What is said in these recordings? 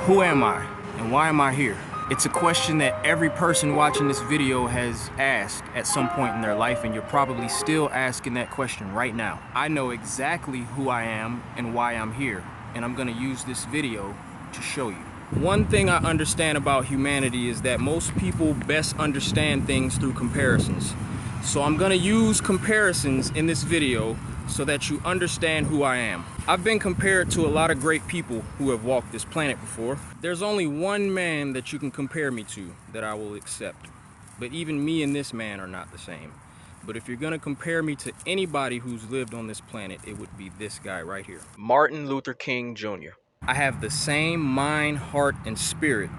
Who am I, and why am I here? It's a question that every person watching this video has asked at some point in their life, and you're probably still asking that question right now. I know exactly who I am and why I'm here, and I'm gonna use this video to show you. One thing I understand about humanity is that most people best understand things through comparisons. So I'm gonna use comparisons in this video so that you understand who I am. I've been compared to a lot of great people who have walked this planet before. There's only one man that you can compare me to that I will accept. But even me and this man are not the same. But if you're gonna compare me to anybody who's lived on this planet, it would be this guy right here. Martin Luther King Jr. I have the same mind, heart, and spirit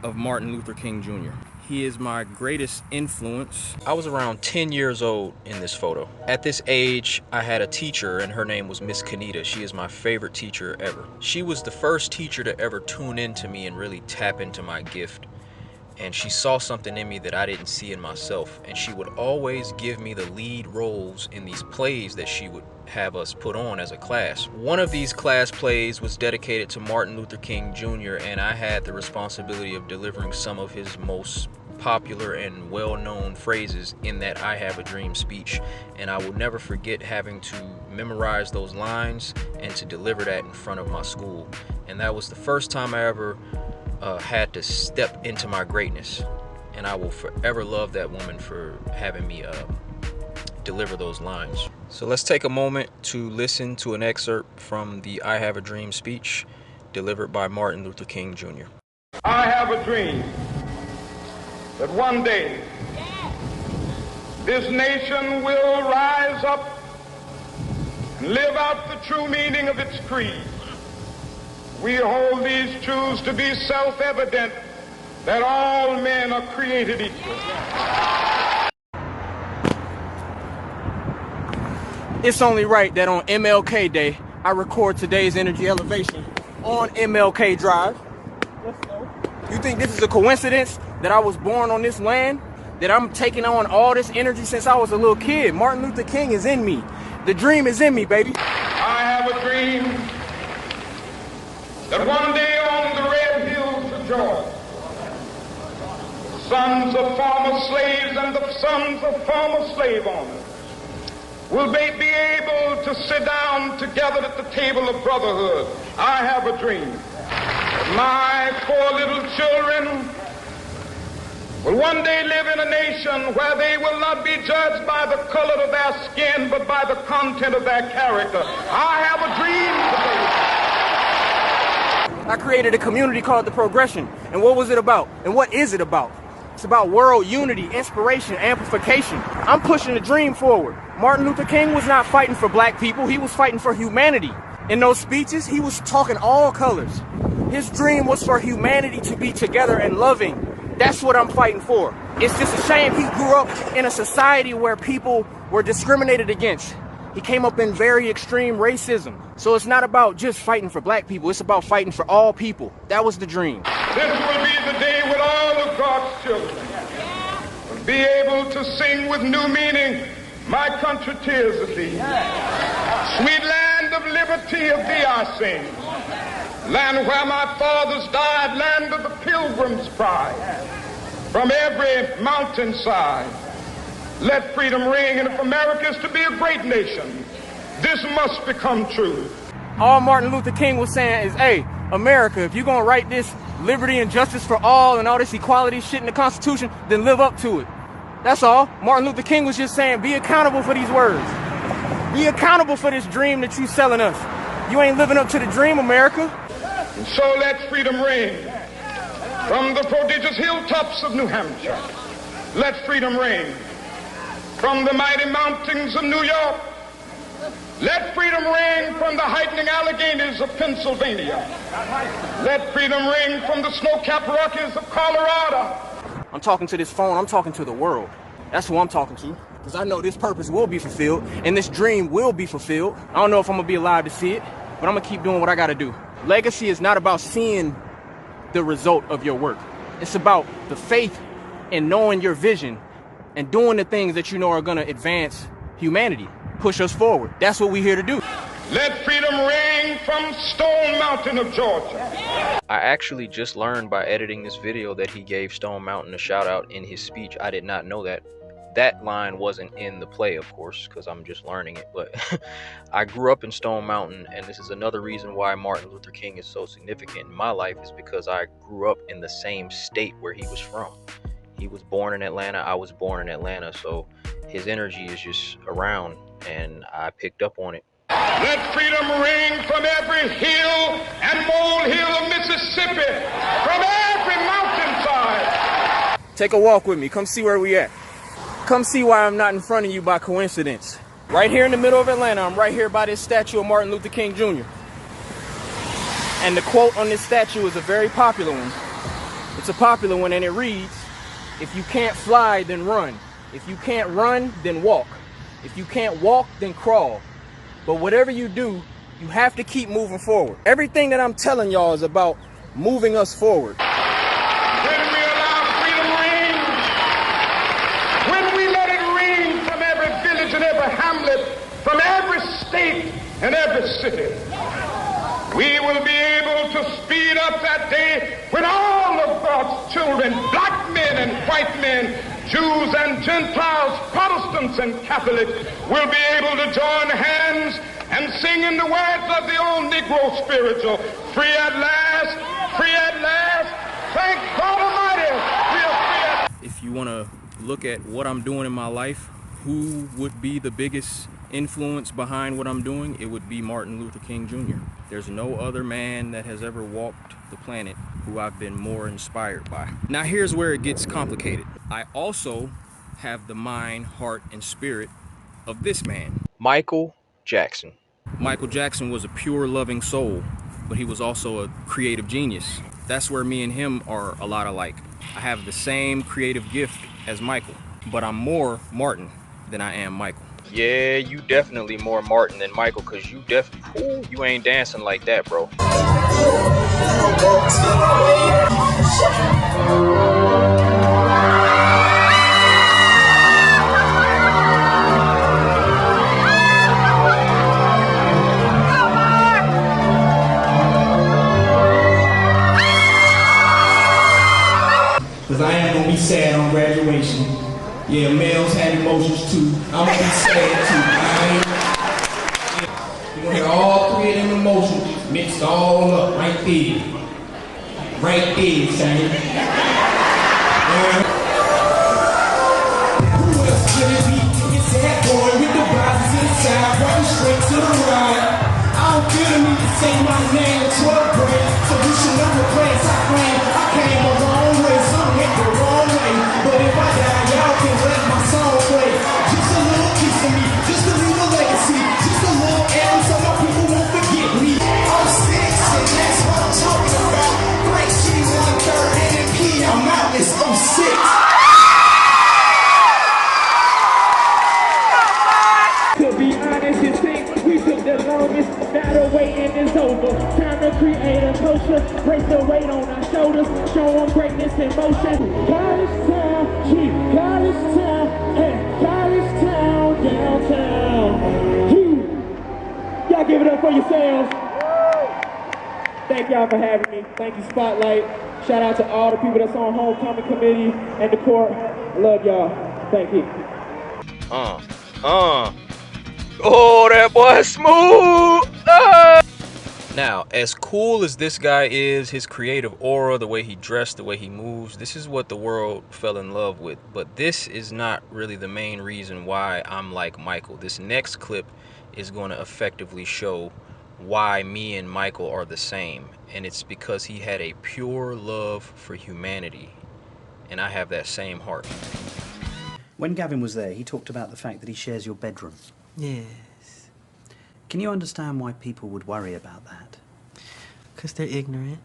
of Martin Luther King Jr. He is my greatest influence. I was around 10 years old in this photo. At this age, I had a teacher and her name was Miss Kanita. She is my favorite teacher ever. She was the first teacher to ever tune into me and really tap into my gift. And she saw something in me that I didn't see in myself. And she would always give me the lead roles in these plays that she would have us put on as a class. One of these class plays was dedicated to Martin Luther King Jr. and I had the responsibility of delivering some of his most popular and well-known phrases in that I Have a Dream speech. And I will never forget having to memorize those lines and to deliver that in front of my school. And that was the first time I ever had to step into my greatness, and I will forever love that woman for having me deliver those lines. So let's take a moment to listen to an excerpt from the I Have a Dream speech delivered by Martin Luther King Jr. I have a dream that one day this nation will rise up and live out the true meaning of its creed. We hold these truths to be self-evident, that all men are created equal. It's only right that on MLK Day, I record today's Energy Elevation on MLK Drive. Let's go. You think this is a coincidence that I was born on this land? That I'm taking on all this energy since I was a little kid? Martin Luther King is in me. The dream is in me, baby. I have a dream that one day on the red hills of Georgia, the sons of former slaves and the sons of former slave owners will be able to sit down together at the table of brotherhood. I have a dream that my 4 little children will one day live in a nation where they will not be judged by the color of their skin, but by the content of their character. I have a dream today. I created a community called The Progression. And what was it about? And what is it about? It's about world unity, inspiration, amplification. I'm pushing the dream forward. Martin Luther King was not fighting for black people. He was fighting for humanity. In those speeches, he was talking all colors. His dream was for humanity to be together and loving. That's what I'm fighting for. It's just a shame he grew up in a society where people were discriminated against. He came up in very extreme racism. So it's not about just fighting for black people. It's about fighting for all people. That was the dream. This will be the day when all of God's children will be able to sing with new meaning, my country, 'tis of thee. Sweet land of liberty, of thee I sing. Land where my fathers died, land of the pilgrim's pride. From every mountainside, let freedom ring, and if America is to be a great nation, this must become true. All Martin Luther King was saying is, hey, America, if you're gonna write this liberty and justice for all and all this equality shit in the Constitution, then live up to it. That's all. Martin Luther King was just saying, be accountable for these words. Be accountable for this dream that you selling us. You ain't living up to the dream, America. And so let freedom ring from the prodigious hilltops of New Hampshire. Let freedom ring from the mighty mountains of New York. Let freedom ring from the heightening Alleghenies of Pennsylvania. Let freedom ring from the snow-capped Rockies of Colorado. I'm talking to this phone. I'm talking to the world. That's who I'm talking to. Because I know this purpose will be fulfilled and this dream will be fulfilled. I don't know if I'm going to be alive to see it, but I'm going to keep doing what I got to do. Legacy is not about seeing the result of your work. It's about the faith in knowing your vision and doing the things that you know are going to advance humanity. push us forward. That's what we're here to do. Let freedom ring from Stone Mountain of Georgia. I actually just learned by editing this video that he gave Stone Mountain a shout out in his speech. I did not know that. That line wasn't in the play, of course, because I'm just learning it. But I grew up in Stone Mountain, and this is another reason why Martin Luther King is so significant in my life, is because I grew up in the same state where he was from. He was born in Atlanta. I was born in Atlanta. So his energy is just around, and I picked up on it. Let freedom ring from every hill and molehill of Mississippi, from every mountainside. Take a walk with me. Come see where we at. Come see why I'm not in front of you by coincidence. Right here in the middle of Atlanta, I'm right here by this statue of Martin Luther King Jr. And the quote on this statue is a very popular one. It's a popular one, and it reads, "If you can't fly, then run. If you can't run, then walk. If you can't walk, then crawl. But whatever you do, you have to keep moving forward." Everything that I'm telling y'all is about moving us forward. When we allow freedom ring, when we let it ring from every village and every hamlet, from every state and every city, we will be able to speed up that day when all of God's children, black men and white men, Jews and Gentiles, Protestants and Catholics, will be able to join hands and sing in the words of the old Negro spiritual, "Free at last, free at last, thank God Almighty, we are free at." If you want to look at what I'm doing in my life, who would be the biggest influence behind what I'm doing? It would be Martin Luther King Jr. There's no other man that has ever walked the planet who I've been more inspired by. Now here's where it gets complicated. I also have the mind, heart, and spirit of this man. Michael Jackson. Michael Jackson was a pure loving soul, but he was also a creative genius. That's where me and him are a lot alike. I have the same creative gift as Michael, but I'm more Martin than I am Michael. Yeah, you definitely more Martin than Michael, because you you ain't dancing like that, bro. Cause I ain't gonna be sad on graduation. Yeah, males have emotions too. I'm gonna be sad too. You're gonna hear all three of them emotions mixed all up right there. Right there, Shane. Who else could it be? It's that boy with the bodies inside, running straight to the right. I don't feel the need to say my name in 12 grade, so you should know the place I claim. I came a long way, some hit the wrong way, but if I die, y'all can let my song play. Just a little piece of me, just a little legacy, just a little anthem so my people won't forget me. I'm 6 and that's what I'm talking about. Break G 1/3 NMP, I'm out, it's 06. To be honest, it seems we took the longest. Now the waiting is over. Time to create a culture. Break the weight on our shoulders. Show them greatness in motion. College town, college town, and college town, downtown. Y'all give it up for yourselves. Thank y'all for having me. Thank you, Spotlight. Shout out to all the people that's on homecoming committee and the court. I love y'all. Thank you. Oh, that boy is smooth. Ah! Now, as cool as this guy is, his creative aura, the way he dressed, the way he moves, this is what the world fell in love with. But this is not really the main reason why I'm like Michael. This next clip is going to effectively show why me and Michael are the same. And it's because he had a pure love for humanity. And I have that same heart. When Gavin was there, he talked about the fact that he shares your bedroom. Yes. Can you understand why people would worry about that? Because they're ignorant.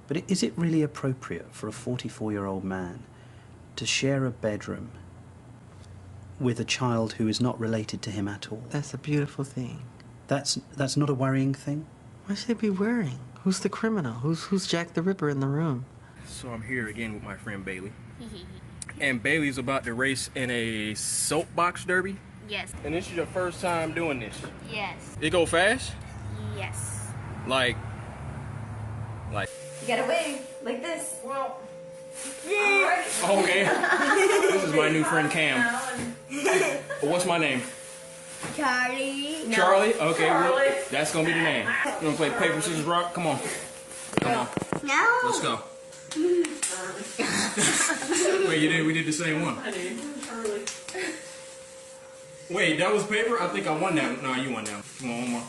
But is it really appropriate for a 44-year-old man to share a bedroom with a child who is not related to him at all? That's a beautiful thing. That's not a worrying thing? Why should they be worrying? Who's the criminal? Who's Jack the Ripper in the room? So I'm here again with my friend Bailey. And Bailey's about to race in a soapbox derby. Yes. And this is your first time doing this? Yes. It go fast? Yes. Like. You gotta wave like this. Well. Okay. This is my new friend Cam. What's my name? Charlie. Charlie? Okay, well, that's gonna be the name. You wanna play paper, scissors, rock? Come on. Come on. No. Let's go. Wait, you did? We did the same one. Wait, that was paper? I think I won that one. No, you won that one. Come on, one more.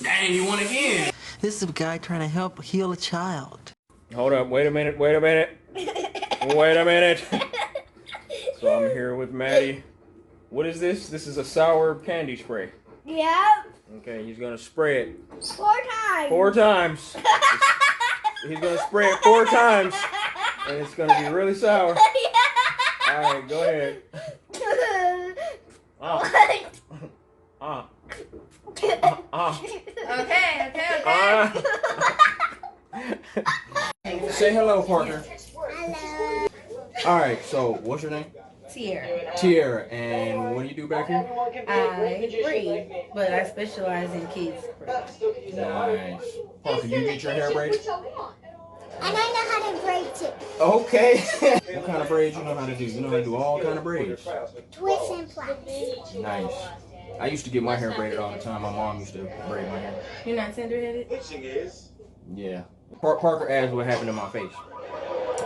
Dang, you won again. This is a guy trying to help heal a child. Hold up, wait a minute. Wait a minute. So I'm here with Maddie. What is this? This is a sour candy spray. Yep. Okay, he's gonna spray it 4 times. 4 times. He's gonna spray it 4 times, and it's gonna be really sour. All right, go ahead. Okay. Say hello, Parker. Hello. All right, so what's your name? Tierra. Tierra, and what do you do back here? I breed, but I specialize in kids. Nice. Parker, you get your hair braided? And I know how to braid it. Okay. What kind of braids you know how to do? You know how to do all kind of braids? Twist and plaits. Nice. I used to get my hair braided all the time. My mom used to braid my hair. You're not tender-headed? Yeah. Parker asked what happened to my face.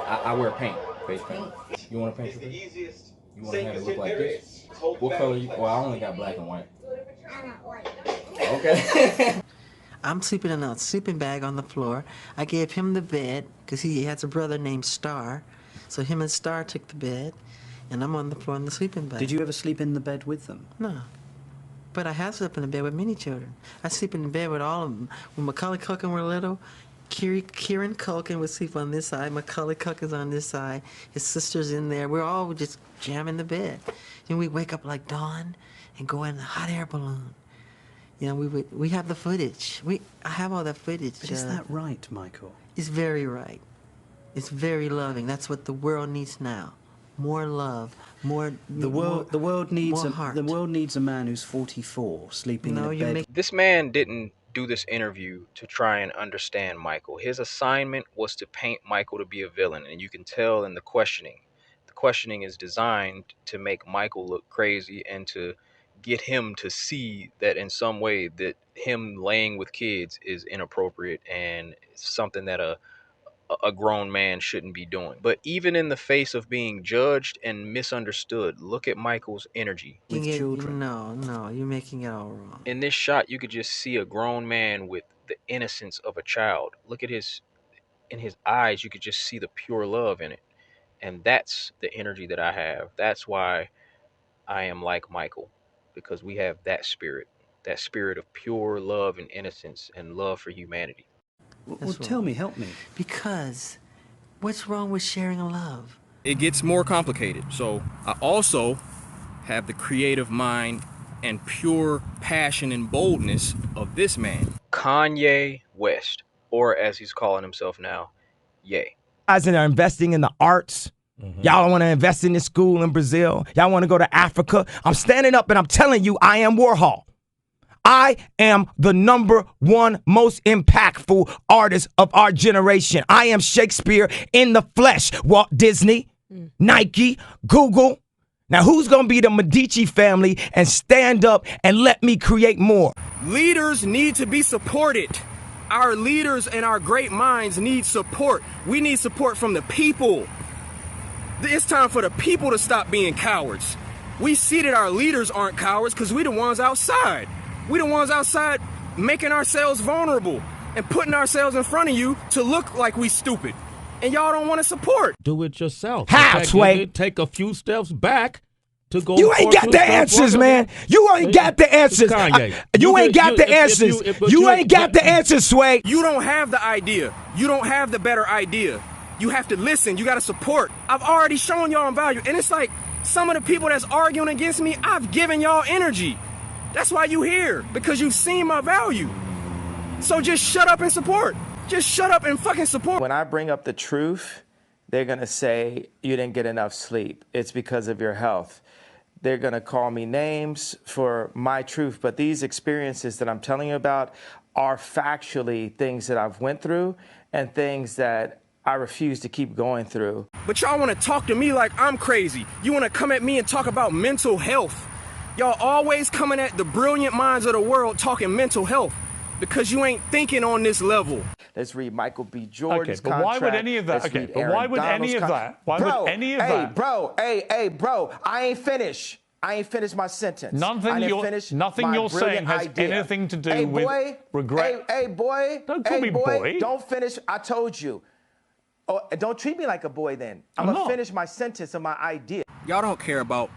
I wear paint, face paint. You want to paint your face? You want to have it look like this? What color you? Well, I only got black and white. I don't like Okay. I'm sleeping in a sleeping bag on the floor. I gave him the bed because he has a brother named Star. So him and Star took the bed, and I'm on the floor in the sleeping bag. Did you ever sleep in the bed with them? No. But I have slept in the bed with many children. I sleep in the bed with all of them. When Macaulay Culkin were little, Kieran Culkin would sleep on this side. Macaulay Culkin's on this side. His sister's in there. We're all just jamming the bed. And we wake up like dawn and go in a hot air balloon. You know, we have the footage. I have all that footage. But is that right, Michael? It's very right. It's very loving. That's what the world needs now. More love, more. The world needs more heart. The world needs a man who's 44 sleeping in a bed. This man didn't do this interview to try and understand Michael. His assignment was to paint Michael to be a villain, and you can tell in the questioning. The questioning is designed to make Michael look crazy and to get him to see that in some way that him laying with kids is inappropriate and something that a grown man shouldn't be doing. But even in the face of being judged and misunderstood, look at Michael's energy. With children. No, you're making it all wrong. In this shot, you could just see a grown man with the innocence of a child. Look at in his eyes, you could just see the pure love in it. And that's the energy that I have. That's why I am like Michael, because we have that spirit of pure love and innocence and love for humanity. Well, tell me, help me. Because what's wrong with sharing a love? It gets more complicated. So I also have the creative mind and pure passion and boldness of this man. Kanye West, or as he's calling himself now, Ye. Guys are investing in the arts. Y'all want to invest in this school in Brazil. Y'all want to go to Africa. I'm standing up and I'm telling you, I am Warhol. I am the #1 most impactful artist of our generation. I am Shakespeare in the flesh. Walt Disney, Nike, Google. Now, who's going to be the Medici family and stand up and let me create more? Leaders need to be supported. Our leaders and our great minds need support. We need support from the people. It's time for the people to stop being cowards. We see that our leaders aren't cowards because we the ones outside. We the ones outside making ourselves vulnerable and putting ourselves in front of you to look like we stupid. And y'all don't want to support. Do it yourself. How, Sway? Take a few steps back to go. You ain't got the answers, man. You ain't got the answers. You ain't got the answers. You ain't got the answers, Sway. You don't have the idea. You don't have the better idea. You have to listen. You got to support. I've already shown y'all value. And it's like some of the people that's arguing against me, I've given y'all energy. That's why you here, because you've seen my value. So just shut up and support. Just shut up and fucking support. When I bring up the truth, they're going to say you didn't get enough sleep. It's because of your health. They're going to call me names for my truth. But these experiences that I'm telling you about are factually things that I've went through and things that I refuse to keep going through. But y'all want to talk to me like I'm crazy. You want to come at me and talk about mental health. Y'all always coming at the brilliant minds of the world talking mental health because you ain't thinking on this level. Let's read Michael B. Jordan's contract. Why would any of that? Okay, but why would any of that? Why would any of that? Bro, I ain't finished. I ain't finished my sentence. Nothing you're saying has anything to do with regret. Hey, boy. Don't call me boy. Don't finish. I told you. Oh, don't treat me like a boy then. I'm going to finish my sentence and my idea. Y'all don't care about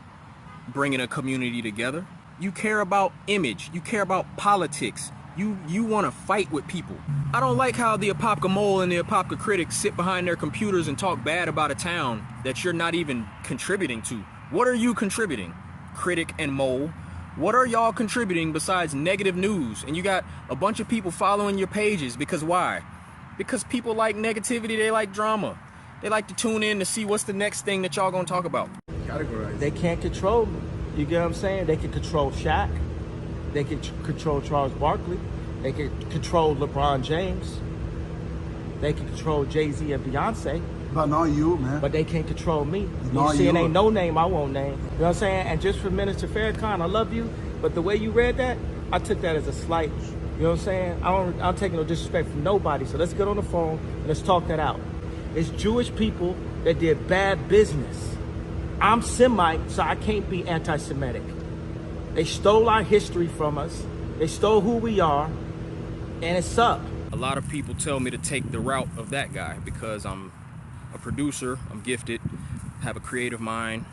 bringing a community together. You care about image. You care about politics. You want to fight with people. I don't like how the Apopka Mole and the Apopka critics sit behind their computers and talk bad about a town that you're not even contributing to. What are you contributing? Critic and Mole. What are y'all contributing besides negative news? And you got a bunch of people following your pages because why? Because people like negativity, they like drama. They like to tune in to see what's the next thing that y'all gonna talk about. They can't control me. You get what I'm saying? They can control Shaq. They can control Charles Barkley. They can control LeBron James. They can control Jay-Z and Beyonce. But not you, man. But they can't control me. Not you see, you. it ain't no name I won't name. You know what I'm saying? And just for Minister Farrakhan, I love you. But the way you read that, I took that as a slight. You know what I'm saying? I'm taking no disrespect from nobody. So let's get on the phone and let's talk that out. It's Jewish people that did bad business. I'm Semite, so I can't be anti-Semitic. They stole our history from us. They stole who we are, and it's up. A lot of people tell me to take the route of that guy because I'm a producer, I'm gifted, have a creative mind.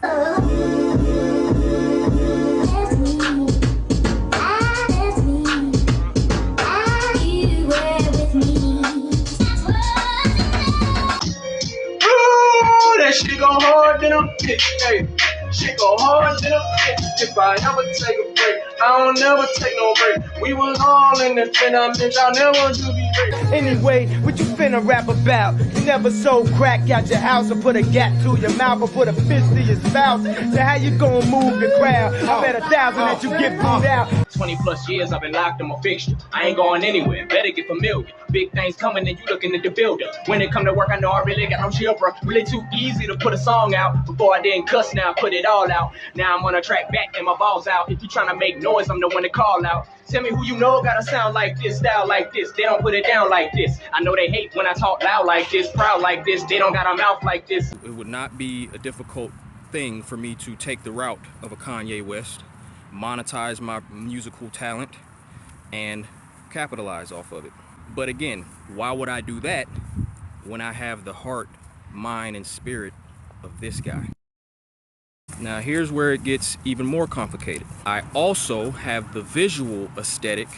That shit go hard, then I'm hey, shit go hard, then I'm if I ever take a break, I don't never take no break. We was all in the phenomenon, y'all never do be great. Anyway, what you finna rap about? You never sold crack out your house or put a gap to your mouth or put a fist to your spouse. So how you gonna move the crowd? I bet 1,000 that you get booed out. 20 plus years I've been locked in my fixture. I ain't going anywhere, better get familiar. Big things coming and you looking at the builder. When it come to work, I know I really got no chill, bro. Really too easy to put a song out. Before I didn't cuss, now I put it all out. Now I'm on a track back and my balls out. If you trying to make noise, I'm the one to call out. Tell me who you know got a sound like this, style like this. They don't put it down like this. I know they hate when I talk loud like this, proud like this. They don't got a mouth like this. It would not be a difficult thing for me to take the route of a Kanye West, monetize my musical talent, and capitalize off of it. But again, why would I do that when I have the heart, mind, and spirit of this guy? Now here's where it gets even more complicated. I also have the visual aesthetic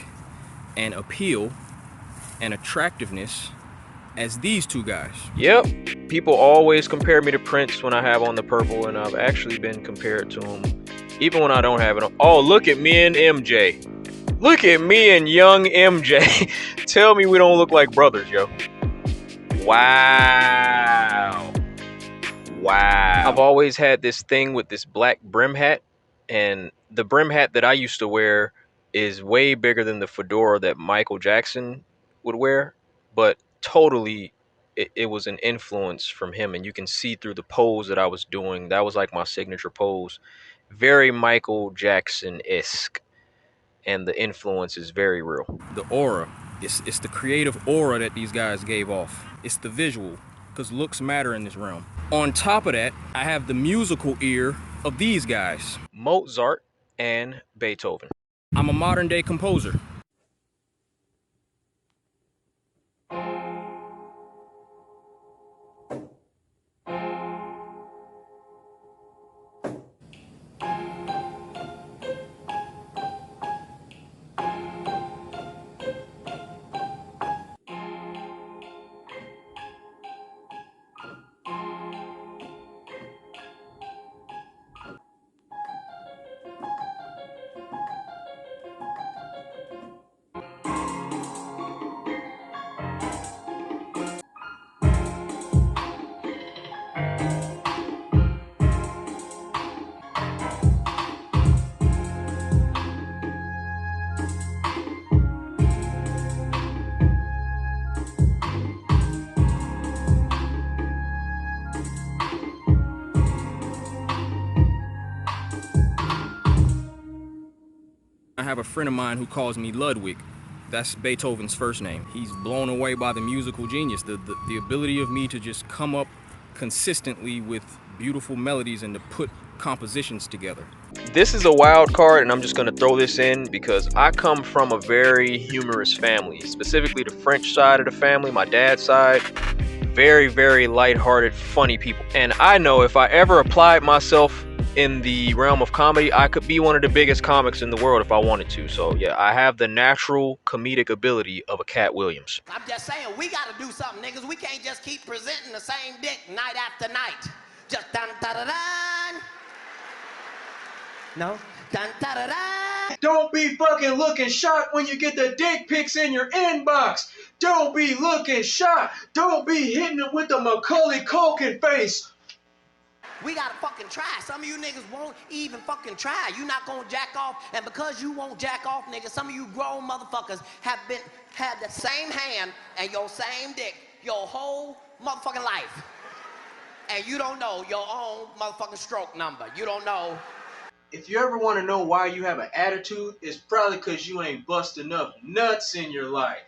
and appeal and attractiveness as these two guys. Yep, people always compare me to Prince when I have on the purple, and I've actually been compared to him even when I don't have it on. Oh, look at me and MJ. Look at me and young MJ. Tell me we don't look like brothers, yo. Wow. Wow. I've always had this thing with this black brim hat, and the brim hat that I used to wear is way bigger than the fedora that Michael Jackson would wear, but totally it was an influence from him, and you can see through the pose that I was doing. That was like my signature pose. Very Michael Jackson-esque, and the influence is very real. The aura, it's the creative aura that these guys gave off. It's the visual, because looks matter in this realm. On top of that, I have the musical ear of these guys. Mozart and Beethoven. I'm a modern day composer. I have a friend of mine who calls me Ludwig. That's Beethoven's first name. He's blown away by the musical genius, the ability of me to just come up consistently with beautiful melodies and to put compositions together. This is a wild card, and I'm just going to throw this in because I come from a very humorous family, specifically the French side of the family, my dad's side. Very, very lighthearted, funny people. And I know if I ever applied myself in the realm of comedy, I could be one of the biggest comics in the world if I wanted to. So yeah, I have the natural comedic ability of a Katt Williams. I'm just saying, we got to do something, niggas. We can't just keep presenting the same dick night after night. Just dun-da-da-dun. No? Dun-da-da-dun. Don't be fucking looking shocked when you get the dick pics in your inbox. Don't be looking shocked. Don't be hitting it with the Macaulay Culkin face. We gotta fucking try. Some of you niggas won't even fucking try. You not gonna jack off, and because you won't jack off, niggas, some of you grown motherfuckers had the same hand and your same dick your whole motherfucking life. And you don't know your own motherfucking stroke number. You don't know. If you ever want to know why you have an attitude, it's probably because you ain't bust enough nuts in your life.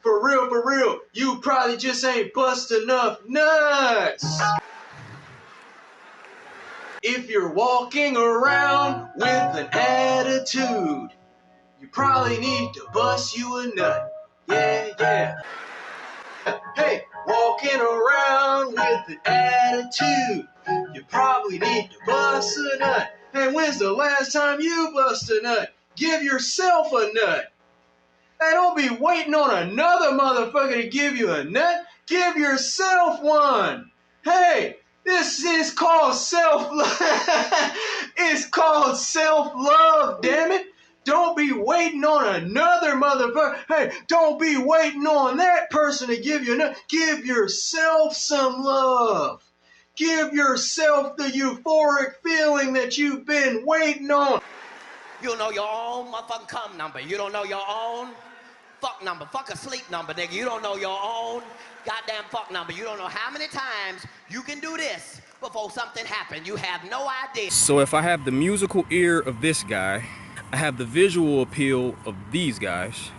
For real, you probably just ain't bust enough nuts. If you're walking around with an attitude, you probably need to bust you a nut. Yeah. Hey, walking around with an attitude, you probably need to bust a nut. Hey, when's the last time you bust a nut? Give yourself a nut. Hey, don't be waiting on another motherfucker to give you a nut. Give yourself one. Hey, this is called self-love. It's called self-love, damn it. Don't be waiting on another motherfucker. Hey, don't be waiting on that person to give you a nut. Give yourself some love. Give yourself the euphoric feeling that you've been waiting on. You don't know your own motherfucking cum number. You don't know your own fuck number. Fuck a sleep number, nigga. You don't know your own goddamn fuck number. You don't know how many times you can do this before something happens. You have no idea. So if I have the musical ear of this guy, I have the visual appeal of these guys,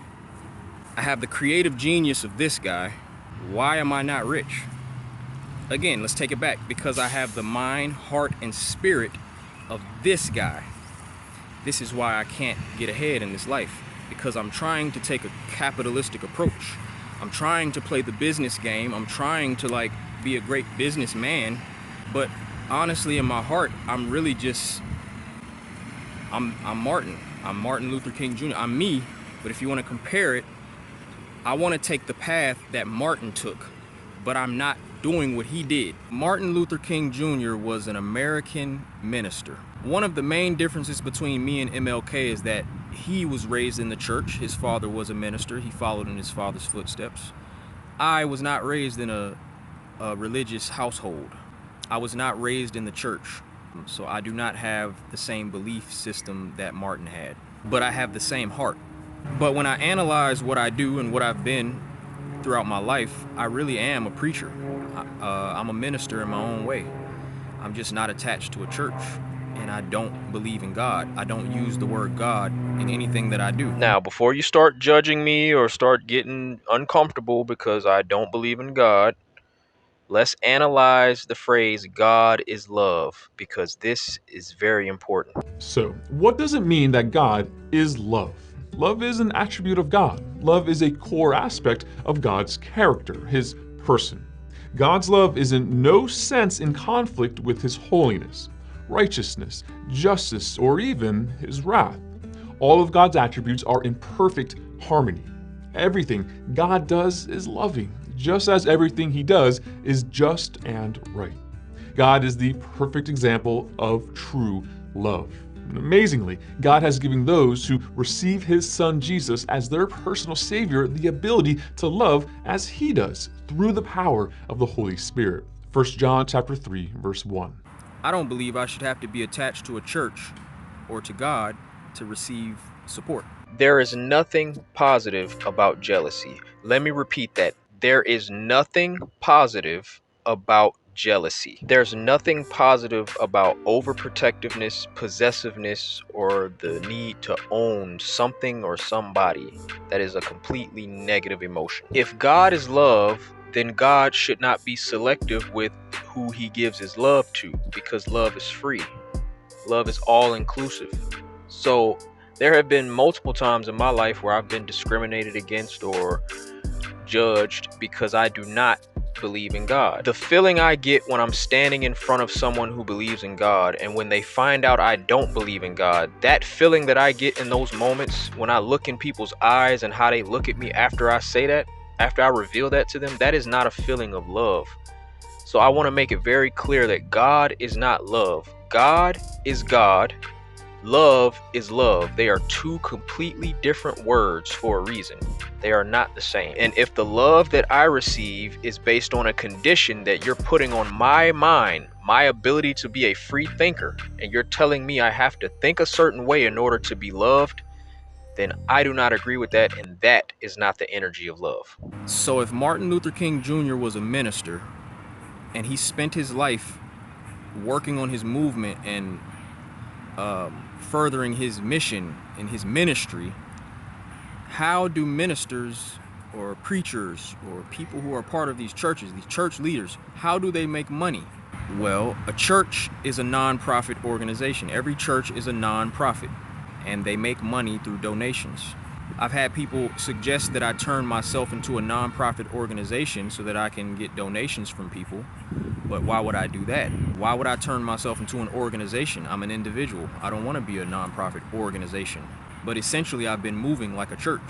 I have the creative genius of this guy, why am I not rich? Again, let's take it back. Because I have the mind, heart, and spirit of this guy. This is why I can't get ahead in this life. Because I'm trying to take a capitalistic approach. I'm trying to play the business game. I'm trying to be a great businessman. But honestly, in my heart, I'm really just, I'm Martin. I'm Martin Luther King Jr. I'm me. But if you want to compare it, I want to take the path that Martin took. But I'm not doing what he did. Martin Luther King Jr. was an American minister. One of the main differences between me and MLK is that he was raised in the church. His father was a minister. He followed in his father's footsteps. I was not raised in a religious household. I was not raised in the church. So I do not have the same belief system that Martin had. But I have the same heart. But when I analyze what I do and what I've been throughout my life, I really am a preacher. I'm a minister in my own way. I'm just not attached to a church. And I don't believe in God. I don't use the word God in anything that I do. Now, before you start judging me or start getting uncomfortable because I don't believe in God, let's analyze the phrase God is love, because this is very important. So, what does it mean that God is love? Love is an attribute of God. Love is a core aspect of God's character, his person. God's love is in no sense in conflict with his holiness, righteousness, justice, or even his wrath. All of God's attributes are in perfect harmony. Everything God does is loving, just as everything he does is just and right. God is the perfect example of true love. And amazingly, God has given those who receive his son Jesus as their personal savior the ability to love as he does through the power of the Holy Spirit. 1 John chapter 3, verse 1. I don't believe I should have to be attached to a church or to God to receive support. There is nothing positive about jealousy. Let me repeat that. There is nothing positive about jealousy. There's nothing positive about overprotectiveness, possessiveness, or the need to own something or somebody. That is a completely negative emotion. If God is love, then God should not be selective with who he gives his love to, because love is free. Love is all inclusive. So there have been multiple times in my life where I've been discriminated against or judged because I do not believe in God. The feeling I get when I'm standing in front of someone who believes in God, and when they find out I don't believe in God, that feeling that I get in those moments when I look in people's eyes and how they look at me after I say that, after I reveal that to them, that is not a feeling of love. So I want to make it very clear that God is not love. God is God. Love is love. They are two completely different words for a reason. They are not the same. And if the love that I receive is based on a condition that you're putting on my mind, my ability to be a free thinker, and you're telling me I have to think a certain way in order to be loved, then I do not agree with that, and that is not the energy of love. So if Martin Luther King Jr. was a minister and he spent his life working on his movement and furthering his mission and his ministry, how do ministers or preachers or people who are part of these churches, these church leaders, how do they make money? Well, a church is a non-profit organization. Every church is a non-profit, and they make money through donations. I've had people suggest that I turn myself into a non-profit organization so that I can get donations from people. But why would I do that? Why would I turn myself into an organization? I'm an individual. I don't want to be a non-profit organization. But essentially, I've been moving like a church.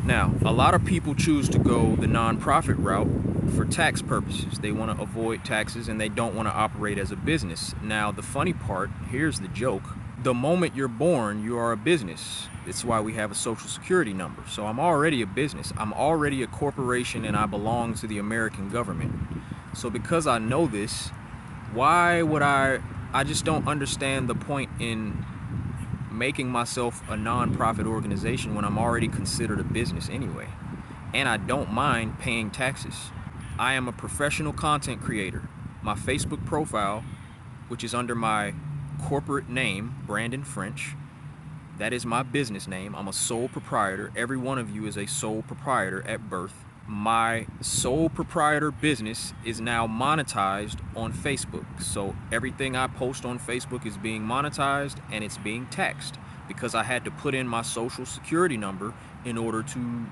Now, a lot of people choose to go the non-profit route for tax purposes. They want to avoid taxes and they don't want to operate as a business. Now, the funny part, here's the joke. The moment you're born, you are a business. It's why we have a social security number. So I'm already a business. I'm already a corporation, and I belong to the American government. So because I know this, why would I just don't understand the point in making myself a non-profit organization when I'm already considered a business anyway. And I don't mind paying taxes. I am a professional content creator. My Facebook profile, which is under my corporate name, Brandon French, that is my business name. I'm a sole proprietor. Every one of you is a sole proprietor at birth. My sole proprietor business is now monetized on Facebook. So everything I post on Facebook is being monetized and it's being taxed because I had to put in my social security number in order to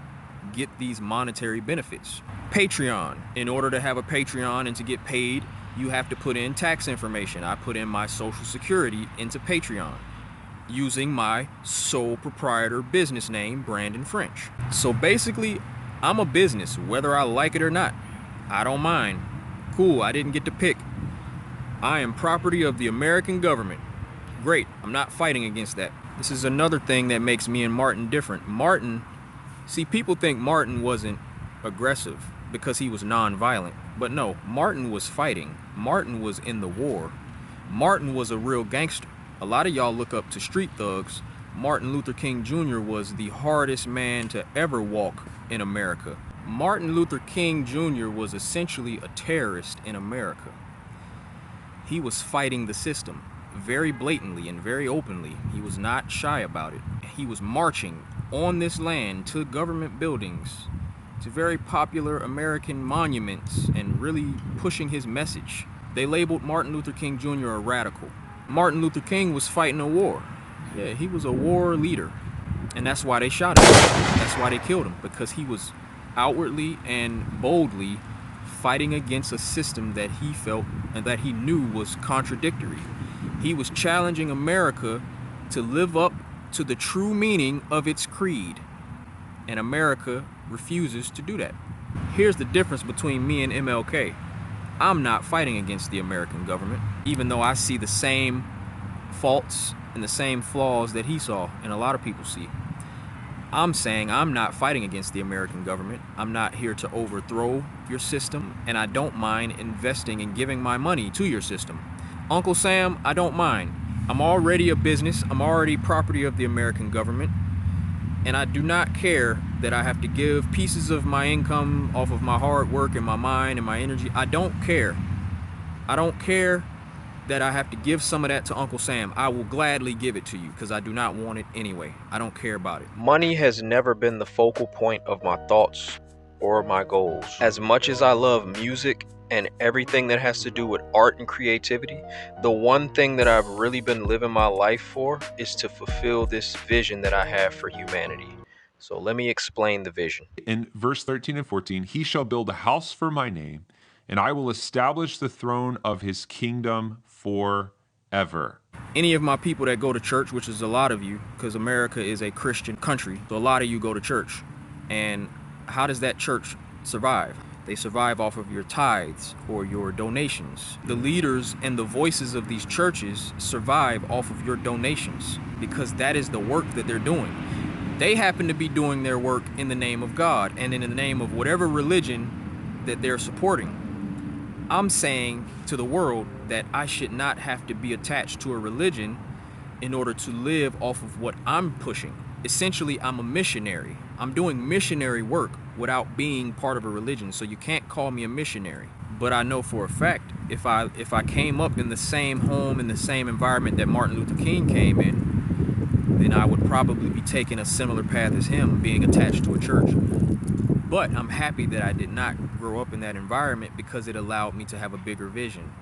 get these monetary benefits. Patreon. In order to have a Patreon and to get paid, you have to put in tax information. I put in my social security into Patreon using my sole proprietor business name, Brandon French. So basically, I'm a business, whether I like it or not. I don't mind. Cool, I didn't get to pick. I am property of the American government. Great, I'm not fighting against that. This is another thing that makes me and Martin different. Martin, see, people think Martin wasn't aggressive because he was non-violent. But no, Martin was fighting. Martin was in the war. Martin was a real gangster. A lot of y'all look up to street thugs. Martin Luther King Jr. was the hardest man to ever walk in America. Martin Luther King Jr. was essentially a terrorist in America. He was fighting the system very blatantly and very openly. He was not shy about it. He was marching on this land to government buildings, to very popular American monuments, and really pushing his message. They labeled Martin Luther King Jr. a radical. Martin Luther King was fighting a war. Yeah, he was a war leader. And that's why they shot him. That's why they killed him, because he was outwardly and boldly fighting against a system that he felt and that he knew was contradictory. He was challenging America to live up to the true meaning of its creed. And America refuses to do that. Here's the difference between me and MLK. I'm not fighting against the American government, even though I see the same faults and the same flaws that he saw and a lot of people see. I'm saying I'm not fighting against the American government. I'm not here to overthrow your system, and I don't mind investing and giving my money to your system. Uncle Sam, I don't mind. I'm already a business. I'm already property of the American government, and I do not care that I have to give pieces of my income off of my hard work and my mind and my energy. I don't care. I don't care that I have to give some of that to Uncle Sam. I will gladly give it to you because I do not want it anyway. I don't care about it. Money has never been the focal point of my thoughts or my goals. As much as I love music and everything that has to do with art and creativity, the one thing that I've really been living my life for is to fulfill this vision that I have for humanity. So let me explain the vision. In verse 13 and 14, he shall build a house for my name, and I will establish the throne of his kingdom forever. Any of my people that go to church, which is a lot of you, because America is a Christian country, so a lot of you go to church. And how does that church survive? They survive off of your tithes or your donations. The leaders and the voices of these churches survive off of your donations because that is the work that they're doing. They happen to be doing their work in the name of God and in the name of whatever religion that they're supporting. I'm saying to the world that I should not have to be attached to a religion in order to live off of what I'm pushing. Essentially, I'm a missionary. I'm doing missionary work without being part of a religion, so you can't call me a missionary. But I know for a fact, if I came up in the same home, in the same environment that Martin Luther King came in, then I would probably be taking a similar path as him, being attached to a church. But I'm happy that I did not grow up in that environment because it allowed me to have a bigger vision.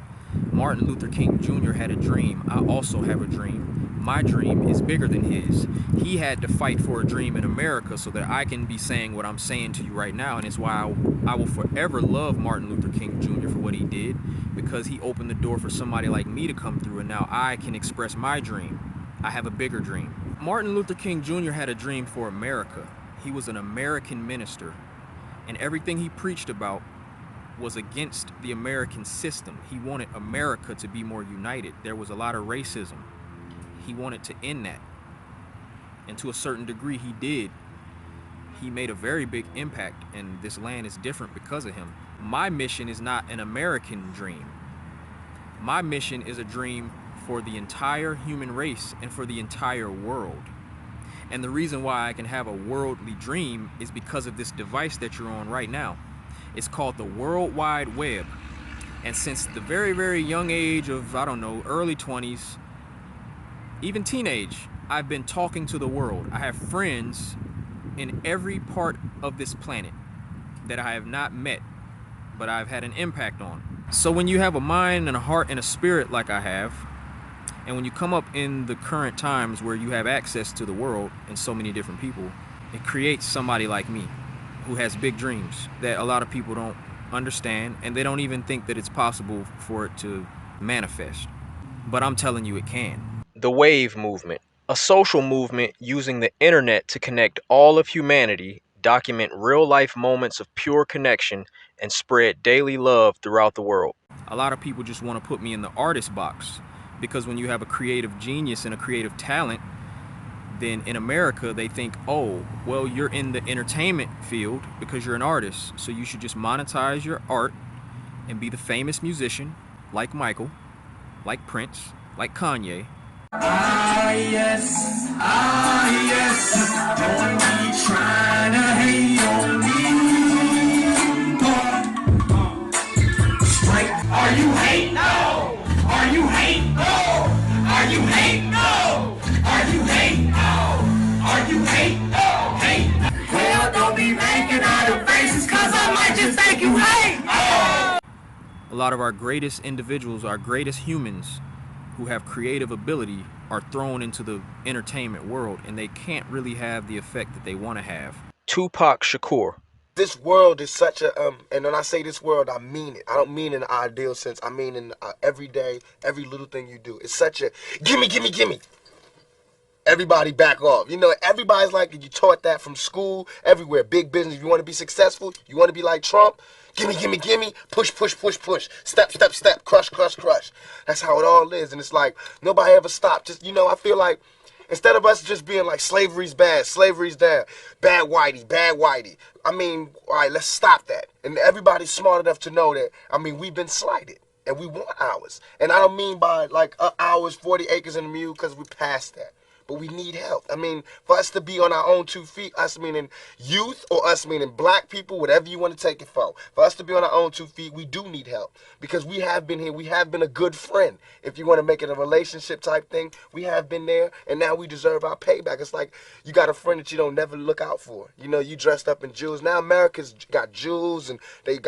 Martin Luther King Jr. had a dream. I also have a dream. My dream is bigger than his. He had to fight for a dream in America so that I can be saying what I'm saying to you right now, and it's why I will forever love Martin Luther King Jr. for what he did, because he opened the door for somebody like me to come through, and now I can express my dream. I have a bigger dream. Martin Luther King Jr. had a dream for America. He was an American minister, and everything he preached about was against the American system. He wanted America to be more united. There was a lot of racism. He wanted to end that. And to a certain degree, he did. He made a very big impact, and this land is different because of him. My mission is not an American dream. My mission is a dream for the entire human race and for the entire world. And the reason why I can have a worldly dream is because of this device that you're on right now. It's called the World Wide Web. And since the very, very young age of, I don't know, early 20s, even teenage, I've been talking to the world. I have friends in every part of this planet that I have not met, but I've had an impact on. So when you have a mind and a heart and a spirit like I have, and when you come up in the current times where you have access to the world and so many different people, it creates somebody like me who has big dreams that a lot of people don't understand, and they don't even think that it's possible for it to manifest. But I'm telling you it can. The Wave Movement, a social movement using the internet to connect all of humanity, document real-life moments of pure connection, and spread daily love throughout the world. A lot of people just want to put me in the artist box, because when you have a creative genius and a creative talent, then in America they think, oh, well, you're in the entertainment field because you're an artist, so you should just monetize your art and be the famous musician like Michael, like Prince, like Kanye. Ah yes, don't be trying to hate on me. Straight, are you hate? No. Are you hate? No. Are you hate? No. Are you hate? No. Are you hate? No. Hate. Hell, don't be making all the faces, cause I might just think you hate. Oh. A lot of our greatest individuals, our greatest humans who have creative ability are thrown into the entertainment world, and they can't really have the effect that they want to have. Tupac Shakur. This world is such a, and when I say this world, I mean it. I don't mean in an ideal sense. I mean in every day, every little thing you do. It's such a, gimme, gimme, gimme. Everybody back off. You know, everybody's like, you taught that from school, everywhere. Big business, you want to be successful, you want to be like Trump, gimme, gimme, gimme, push, push, push, push, step, step, step, crush, crush, crush. That's how it all is, and it's like, nobody ever stopped. Just, you know, I feel like, instead of us just being like, slavery's bad, slavery's down, bad whitey, bad whitey. I mean, all right, let's stop that. And everybody's smart enough to know that, I mean, we've been slighted, and we want ours. And I don't mean by like ours, 40 acres and a mule, because we're past that. but we need help. I mean, for us to be on our own 2 feet, us meaning youth or us meaning black people, whatever you want to take it for us to be on our own 2 feet, we do need help because we have been here. We have been a good friend. If you want to make it a relationship type thing, we have been there, and now we deserve our payback. It's like you got a friend that you don't never look out for. You know, you dressed up in jewels. Now America's got jewels, and they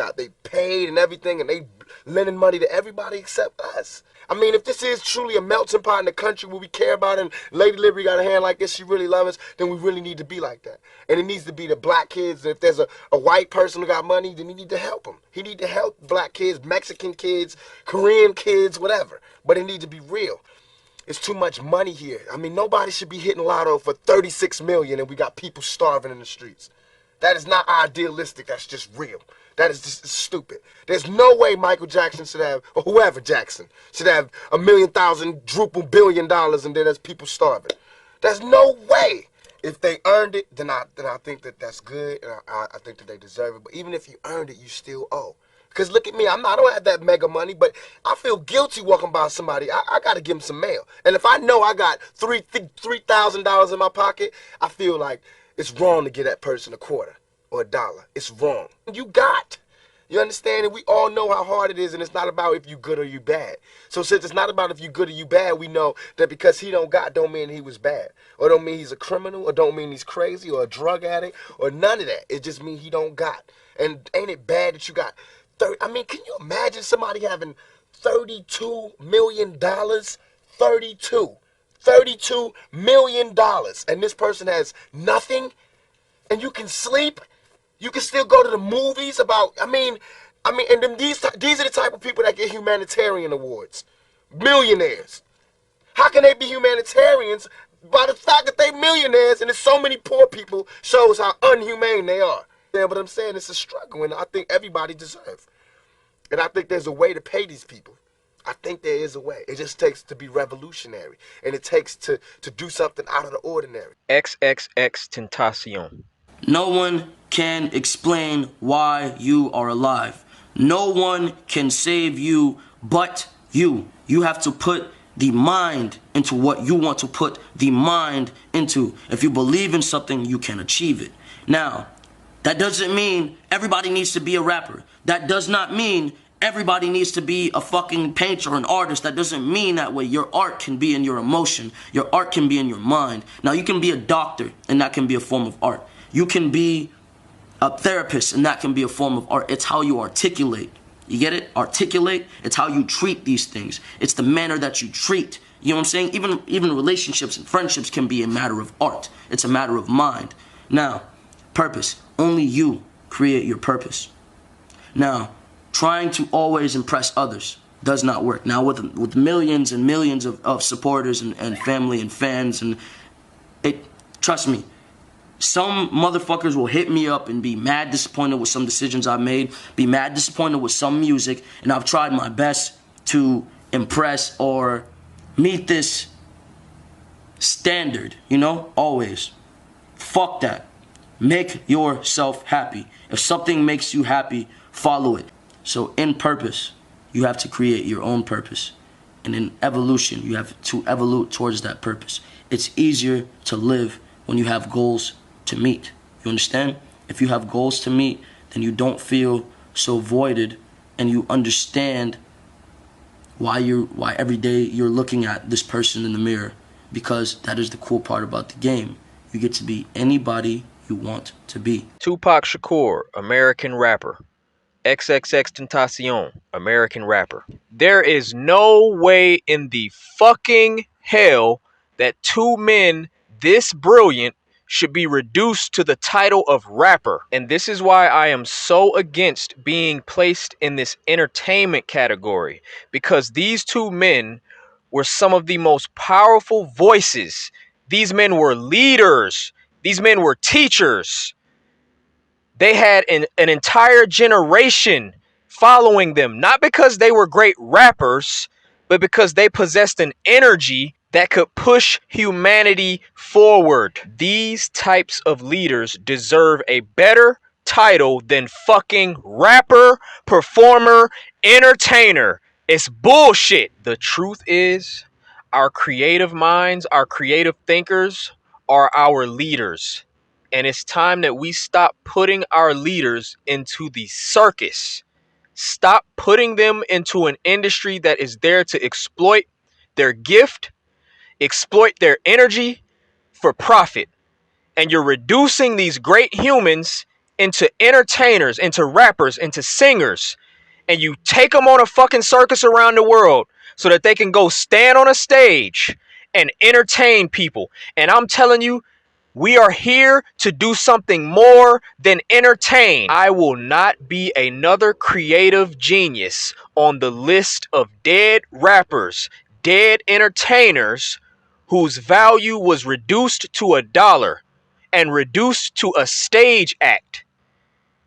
paid and everything, and they lending money to everybody except us. I mean, if this is truly a melting pot in the country where we care about it, and Lady Liberty got a hand like this, she really loves us, then we really need to be like that. And it needs to be the black kids. If there's a white person who got money, then you need to help them. He need to help black kids, Mexican kids, Korean kids, whatever. But it needs to be real. It's too much money here. I mean, nobody should be hitting lotto for $36 million and we got people starving in the streets. That is not idealistic. That's just real. That is just stupid. There's no way Michael Jackson should have, or whoever Jackson, should have $1 million, $1 billion, and then there's people starving. There's no way. If they earned it, then I think that's good, and I think that they deserve it. But even if you earned it, you still owe. Because look at me, I don't have that mega money, but I feel guilty walking by somebody. I got to give them some mail. And if I know I got $3,000 in my pocket, I feel like it's wrong to give that person a quarter or $1. It's wrong. You understand? And we all know how hard it is, and it's not about if you good or you bad. So since it's not about if you good or you bad, we know that because he don't mean he was bad. Or don't mean he's a criminal, or don't mean he's crazy, or a drug addict, or none of that. It just means he don't got. And ain't it bad that you got I mean, can you imagine somebody having $32 million? $32 million. And this person has nothing? And you can sleep? You can still go to the movies and then these are the type of people that get humanitarian awards. Millionaires. How can they be humanitarians? By the fact that they millionaires and there's so many poor people shows how unhumane they are. Yeah, but I'm saying it's a struggle, and I think everybody deserves. And I think there's a way to pay these people. I think there is a way. It just takes to be revolutionary, and it takes to do something out of the ordinary. XXXTENTACION. No one can explain why you are alive. No one can save you but you. You have to put the mind into what you want to put the mind into. If you believe in something, you can achieve it. Now, that doesn't mean everybody needs to be a rapper. That does not mean everybody needs to be a fucking painter or an artist. That doesn't mean that way. Your art can be in your emotion. Your art can be in your mind. Now, you can be a doctor, and that can be a form of art. You can be a therapist, and that can be a form of art. It's how you articulate. You get it? Articulate. It's how you treat these things. It's the manner that you treat. You know what I'm saying? Even relationships and friendships can be a matter of art. It's a matter of mind. Now, purpose. Only you create your purpose. Now, trying to always impress others does not work. Now, with millions and millions of supporters and family and fans, and trust me, some motherfuckers will hit me up and be mad disappointed with some decisions I've made, be mad disappointed with some music, and I've tried my best to impress or meet this standard, always. Fuck that. Make yourself happy. If something makes you happy, follow it. So in purpose, you have to create your own purpose. And in evolution, you have to evolve towards that purpose. It's easier to live when you have goals to meet. You understand? If you have goals to meet, then you don't feel so voided, and you understand why every day you're looking at this person in the mirror, because that is the cool part about the game. You get to be anybody you want to be. Tupac Shakur, American rapper. XXXTENTACION, American rapper. There is no way in the fucking hell that two men this brilliant should be reduced to the title of rapper. And this is why I am so against being placed in this entertainment category, because these two men were some of the most powerful voices. These men were leaders. These men were teachers. They had an entire generation following them, not because they were great rappers, but because they possessed an energy that could push humanity forward. These types of leaders deserve a better title than fucking rapper, performer, entertainer. It's bullshit. The truth is, Our creative minds, our creative thinkers are our leaders. And it's time that we stop putting our leaders into the circus. Stop putting them into an industry that is there to exploit their gift, exploit their energy for profit. And you're reducing these great humans into entertainers, into rappers, into singers. And you take them on a fucking circus around the world so that they can go stand on a stage and entertain people. And I'm telling you, we are here to do something more than entertain. I will not be another creative genius on the list of dead rappers, dead entertainers whose value was reduced to $1 and reduced to a stage act.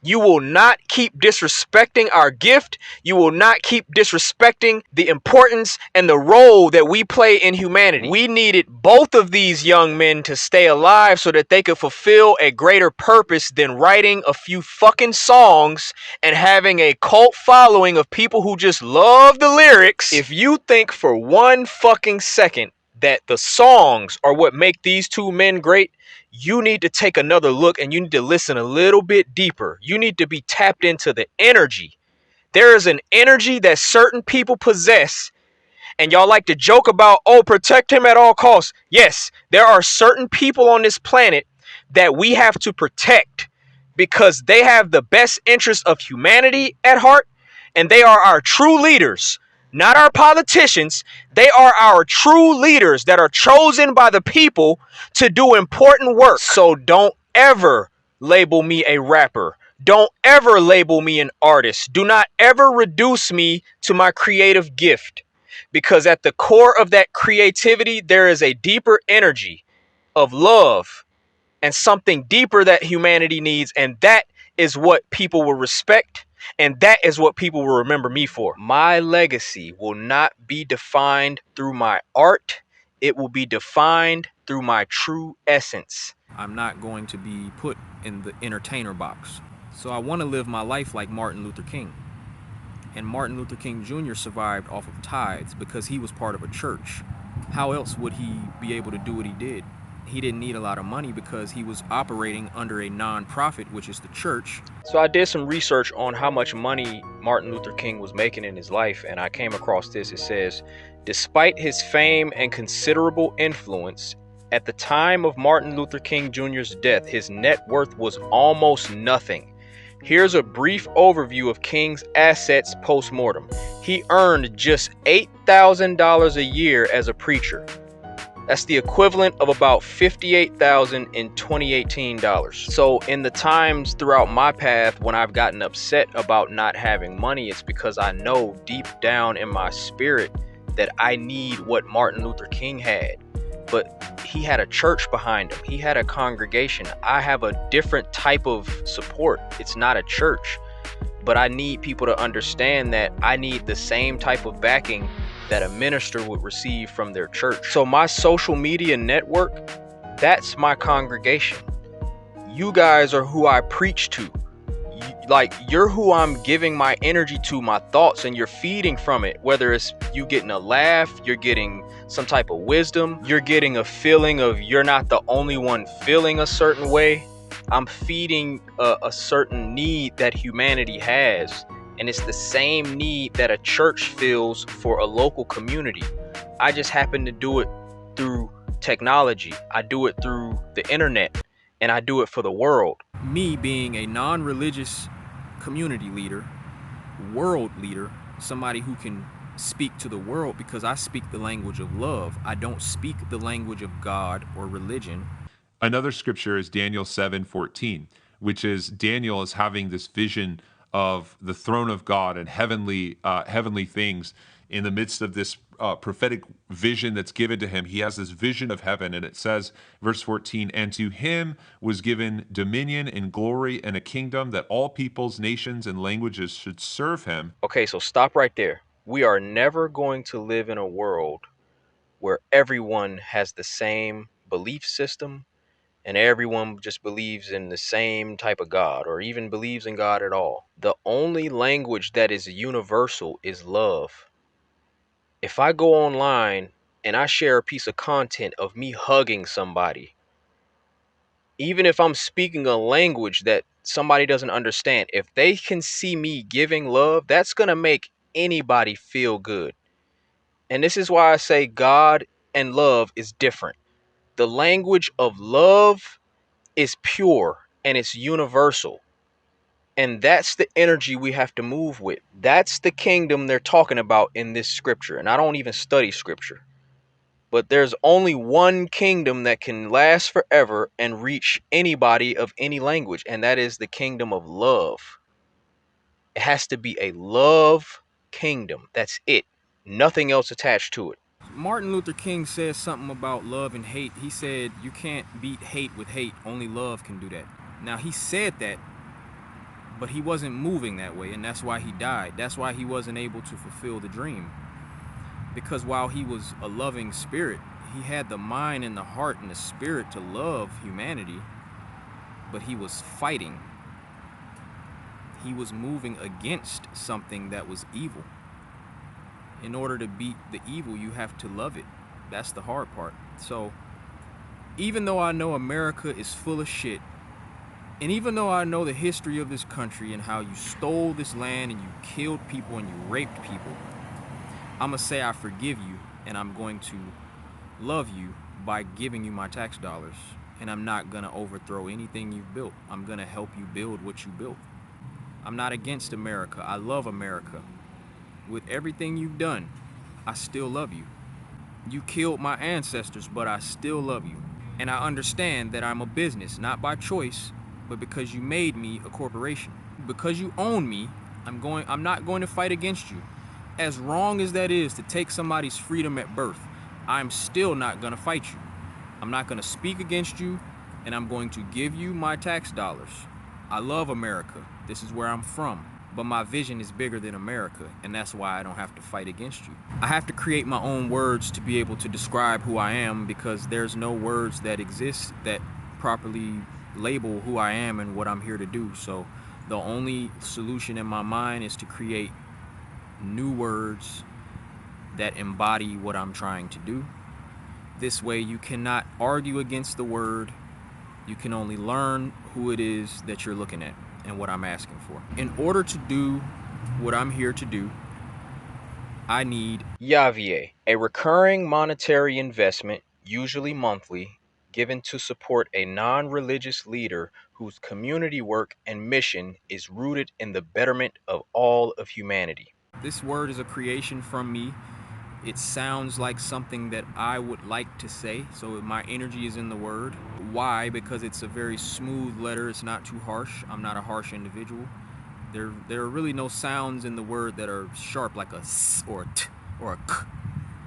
You will not keep disrespecting our gift. You will not keep disrespecting the importance and the role that we play in humanity. We needed both of these young men to stay alive so that they could fulfill a greater purpose than writing a few fucking songs and having a cult following of people who just love the lyrics. If you think for one fucking second that the songs are what make these two men great, you need to take another look and you need to listen a little bit deeper. You need to be tapped into the energy. There is an energy that certain people possess, and y'all like to joke about, oh, protect him at all costs. Yes, there are certain people on this planet that we have to protect because they have the best interests of humanity at heart, and they are our true leaders. Not our politicians. They are our true leaders that are chosen by the people to do important work. So don't ever label me a rapper. Don't ever label me an artist. Do not ever reduce me to my creative gift. Because at the core of that creativity, there is a deeper energy of love and something deeper that humanity needs. And that is what people will respect. And that is what people will remember me for. My legacy will not be defined through my art. It will be defined through my true essence. I'm not going to be put in the entertainer box. So I want to live my life like Martin Luther King. And Martin Luther King Jr. survived off of tithes because he was part of a church. How else would he be able to do what he did? He didn't need a lot of money because he was operating under a non-profit, which is the church. So I did some research on how much money Martin Luther King was making in his life, and I came across this. It says, despite his fame and considerable influence, at the time of Martin Luther King Jr.'s death, his net worth was almost nothing. Here's a brief overview of King's assets post-mortem. He earned just $8,000 a year as a preacher. That's the equivalent of about $58,000 in 2018 dollars. So in the times throughout my path when I've gotten upset about not having money, it's because I know deep down in my spirit that I need what Martin Luther King had. But he had a church behind him. He had a congregation. I have a different type of support. It's not a church. But I need people to understand that I need the same type of backing that a minister would receive from their church. So my social media network, that's my congregation. You guys are who I preach to. You're who I'm giving my energy to, my thoughts, and you're feeding from it. Whether it's you getting a laugh, you're getting some type of wisdom, you're getting a feeling of you're not the only one feeling a certain way. I'm feeding a certain need that humanity has. And it's the same need that a church feels for a local community. I just happen to do it through technology. I do it through the internet, and I do it for the world. Me being a non-religious community leader, world leader, somebody who can speak to the world because I speak the language of love. I don't speak the language of God or religion. Another scripture is Daniel 7:14, which is Daniel is having this vision of the throne of God and heavenly things in the midst of this prophetic vision that's given to him. He has this vision of heaven, and it says, verse 14, and to him was given dominion and glory and a kingdom that all peoples, nations, and languages should serve him. Okay, so stop right there. We are never going to live in a world where everyone has the same belief system and everyone just believes in the same type of God or even believes in God at all. The only language that is universal is love. If I go online and I share a piece of content of me hugging somebody, even if I'm speaking a language that somebody doesn't understand, if they can see me giving love, that's going to make anybody feel good. And this is why I say God and love is different. The language of love is pure and it's universal. And that's the energy we have to move with. That's the kingdom they're talking about in this scripture. And I don't even study scripture. But there's only one kingdom that can last forever and reach anybody of any language. And that is the kingdom of love. It has to be a love kingdom. That's it. Nothing else attached to it. Martin Luther King says something about love and hate. He said, you can't beat hate with hate. Only love can do that. Now, he said that, but he wasn't moving that way, and that's why he died. That's why he wasn't able to fulfill the dream. Because while he was a loving spirit, he had the mind and the heart and the spirit to love humanity, but he was fighting. He was moving against something that was evil. In order to beat the evil, you have to love it. That's the hard part. So, even though I know America is full of shit, and even though I know the history of this country and how you stole this land and you killed people and you raped people, I'm gonna say I forgive you, and I'm going to love you by giving you my tax dollars, and I'm not gonna overthrow anything you've built. I'm gonna help you build what you built. I'm not against America. I love America. With everything you've done, I still love you. You killed my ancestors, but I still love you. And I understand that I'm a business, not by choice, but because you made me a corporation. Because you own me, I'm not going to fight against you. As wrong as that is to take somebody's freedom at birth, I'm still not gonna fight you. I'm not gonna speak against you, and I'm going to give you my tax dollars. I love America. This is where I'm from. But my vision is bigger than America, and that's why I don't have to fight against you. I have to create my own words to be able to describe who I am, because there's no words that exist that properly label who I am and what I'm here to do. So the only solution in my mind is to create new words that embody what I'm trying to do. This way you cannot argue against the word. You can only learn who it is that you're looking at and what I'm asking for. In order to do what I'm here to do, I need Yávé, a recurring monetary investment, usually monthly, given to support a non-religious leader whose community work and mission is rooted in the betterment of all of humanity. This word is a creation from me. It sounds like something that I would like to say, so my energy is in the word. Why? Because it's a very smooth letter. It's not too harsh. I'm not a harsh individual. There are really no sounds in the word that are sharp, like a s or a t or a k.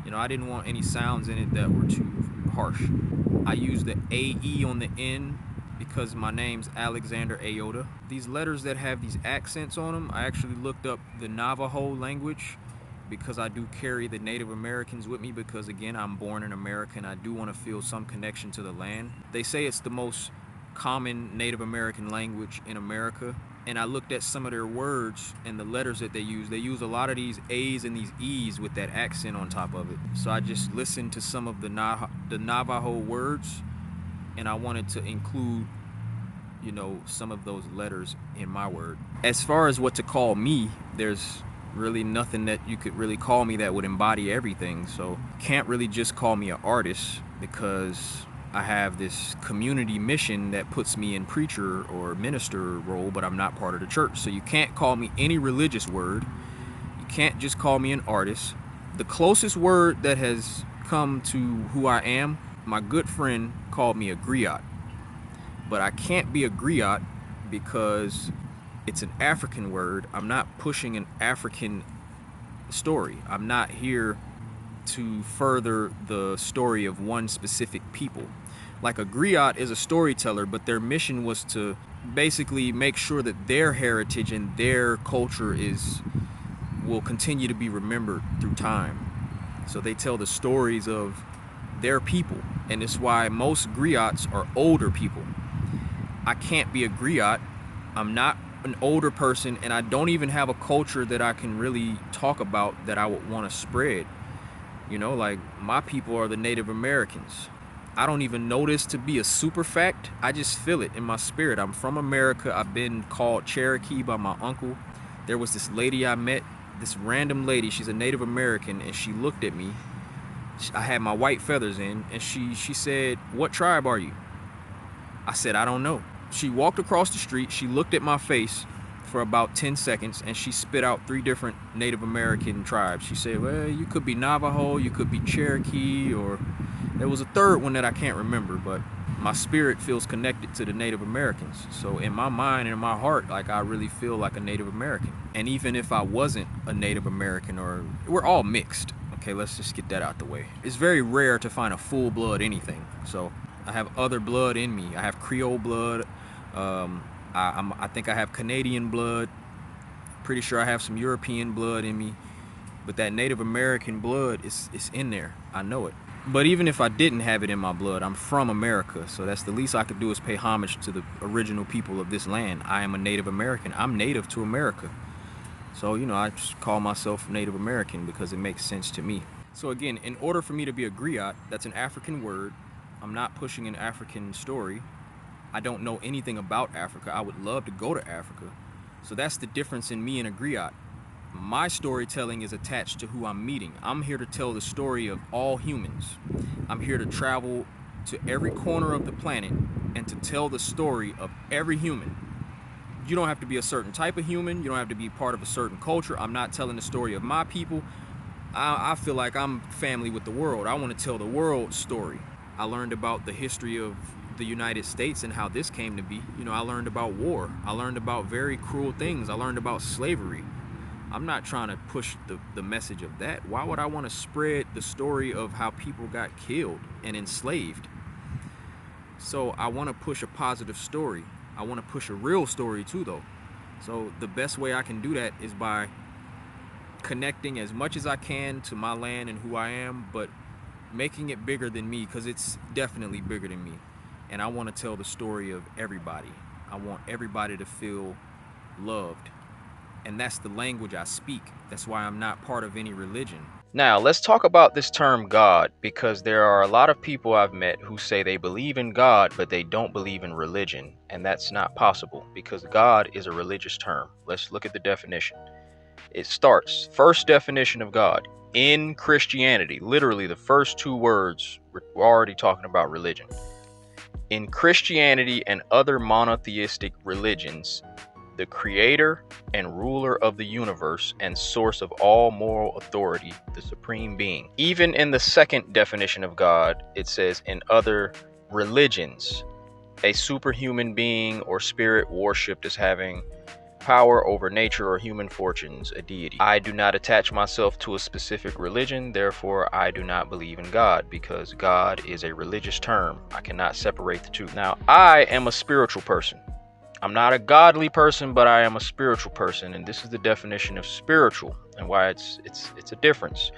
You know, I didn't want any sounds in it that were too harsh. I use the AE on the end because my name's Alexander Ayoda. These letters that have these accents on them, I actually looked up the Navajo language, because I do carry the Native Americans with me, because again, I'm born in America and I do want to feel some connection to the land. They say it's the most common Native American language in America, and I looked at some of their words and the letters that they use. They use a lot of these A's and these E's with that accent on top of it. So I just listened to some of the Navajo words, and I wanted to include, you know, some of those letters in my word. As far as what to call me, there's really nothing that you could really call me that would embody everything. So can't really just call me an artist, because I have this community mission that puts me in preacher or minister role, but I'm not part of the church. So you can't call me any religious word. You can't just call me an artist. The closest word that has come to who I am, my good friend called me a griot. But I can't be a griot because it's an African word. I'm not pushing an African story. I'm not here to further the story of one specific people. Like a griot is a storyteller, but their mission was to basically make sure that their heritage and their culture will continue to be remembered through time. So they tell the stories of their people, and it's why most griots are older people. I can't be a griot. I'm not an older person, and I don't even have a culture that I can really talk about that I would want to spread. You know, like, my people are the Native Americans. I don't even know this to be a super fact. I just feel it in my spirit. I'm from America. I've been called Cherokee by my uncle. There was this lady I met, this random lady. She's a Native American, and she looked at me. I had my white feathers in, and she said, "What tribe are you?" I said, "I don't know." She walked across the street. She looked at my face for about 10 seconds, and she spit out 3 different Native American tribes. She said, "Well, you could be Navajo, you could be Cherokee," or there was a third one that I can't remember, but my spirit feels connected to the Native Americans. So in my mind and in my heart, like, I really feel like a Native American. And even if I wasn't a Native American, or we're all mixed. Okay, let's just get that out the way. It's very rare to find a full blood anything. So I have other blood in me. I have Creole blood. I think I have Canadian blood. Pretty sure I have some European blood in me. But that Native American blood is in there. I know it. But even if I didn't have it in my blood, I'm from America. So that's the least I could do, is pay homage to the original people of this land. I am a Native American. I'm native to America. So, you know, I just call myself Native American because it makes sense to me. So again, in order for me to be a griot, that's an African word. I'm not pushing an African story. I don't know anything about Africa. I would love to go to Africa. So that's the difference in me and a griot. My storytelling is attached to who I'm meeting. I'm here to tell the story of all humans. I'm here to travel to every corner of the planet and to tell the story of every human. You don't have to be a certain type of human. You don't have to be part of a certain culture. I'm not telling the story of my people. I feel like I'm family with the world. I want to tell the world's story. I learned about the history of the United States and how this came to be. You know, I learned about war. I learned about very cruel things. I learned about slavery. I'm not trying to push the message of that. Why would I want to spread the story of how people got killed and enslaved? So I want to push a positive story. I want to push a real story too, though. So the best way I can do that is by connecting as much as I can to my land and who I am, but making it bigger than me, because it's definitely bigger than me. And I want to tell the story of everybody. I want everybody to feel loved. And that's the language I speak. That's why I'm not part of any religion. Now, let's talk about this term God, because there are a lot of people I've met who say they believe in God, but they don't believe in religion. And that's not possible, because God is a religious term. Let's look at the definition. It starts, first definition of God, in Christianity. Literally, the first 2 words, we're already talking about religion. In Christianity and other monotheistic religions, the creator and ruler of the universe and source of all moral authority, the supreme being. Even in the second definition of God, it says in other religions, a superhuman being or spirit worshipped as having power over nature or human fortunes, a deity. I do not attach myself to a specific religion, therefore I do not believe in God, because God is a religious term. I cannot separate the two. Now, I am a spiritual person. I'm not a godly person, but I am a spiritual person, and this is the definition of spiritual and why it's a difference.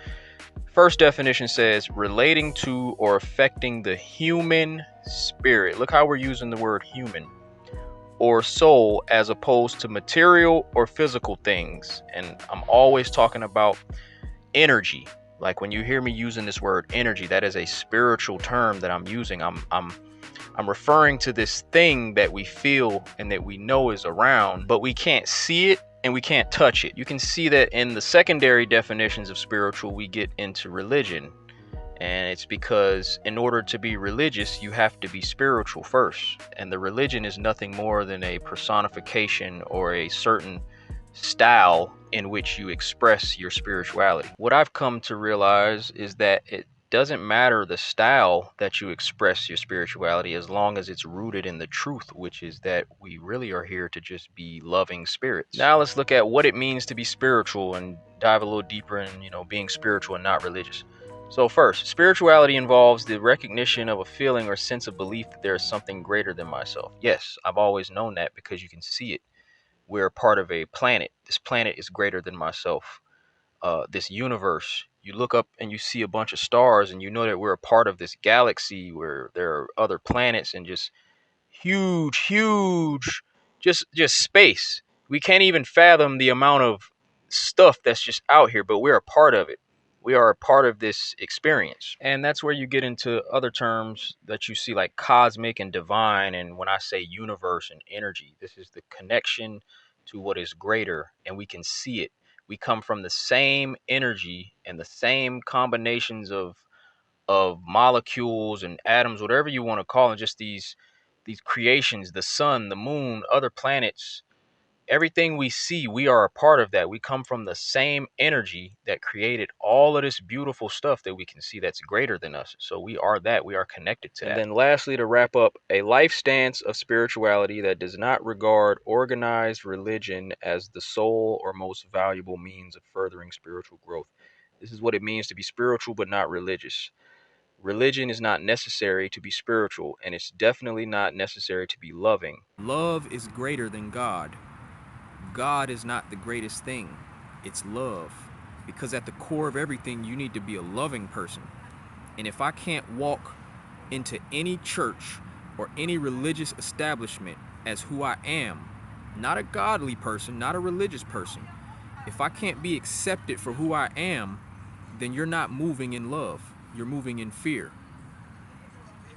First definition says relating to or affecting the human spirit. Look how we're using the word human, or soul, as opposed to material or physical things. And I'm always talking about energy. Like when you hear me using this word energy, that is a spiritual term that I'm using. I'm referring to this thing that we feel and that we know is around, but we can't see it and we can't touch it. You can see that in the secondary definitions of spiritual, we get into religion. And it's because in order to be religious, you have to be spiritual first. And the religion is nothing more than a personification or a certain style in which you express your spirituality. What I've come to realize is that it doesn't matter the style that you express your spirituality, as long as it's rooted in the truth, which is that we really are here to just be loving spirits. Now let's look at what it means to be spiritual and dive a little deeper in, being spiritual and not religious. So first, spirituality involves the recognition of a feeling or sense of belief that there is something greater than myself. Yes, I've always known that because you can see it. We're part of a planet. This planet is greater than myself. This universe, you look up and you see a bunch of stars and you know that we're a part of this galaxy where there are other planets and just huge, just space. We can't even fathom the amount of stuff that's just out here, but we're a part of it. We are a part of this experience. And that's where you get into other terms that you see like cosmic and divine. And when I say universe and energy, this is the connection to what is greater, and we can see it. We come from the same energy and the same combinations of molecules and atoms, whatever you want to call them, just these creations, the sun, the moon, other planets. Everything we see, we are a part of that. We come from the same energy that created all of this beautiful stuff that we can see that's greater than us. So we are that. We are connected to that. And then lastly, to wrap up, a life stance of spirituality that does not regard organized religion as the sole or most valuable means of furthering spiritual growth. This is what it means to be spiritual but not religious. Religion is not necessary to be spiritual, and it's definitely not necessary to be loving. Love is greater than God. God is not the greatest thing. It's love. Because at the core of everything, you need to be a loving person. And if I can't walk into any church or any religious establishment as who I am, not a godly person, not a religious person, if I can't be accepted for who I am, then you're not moving in love. You're moving in fear.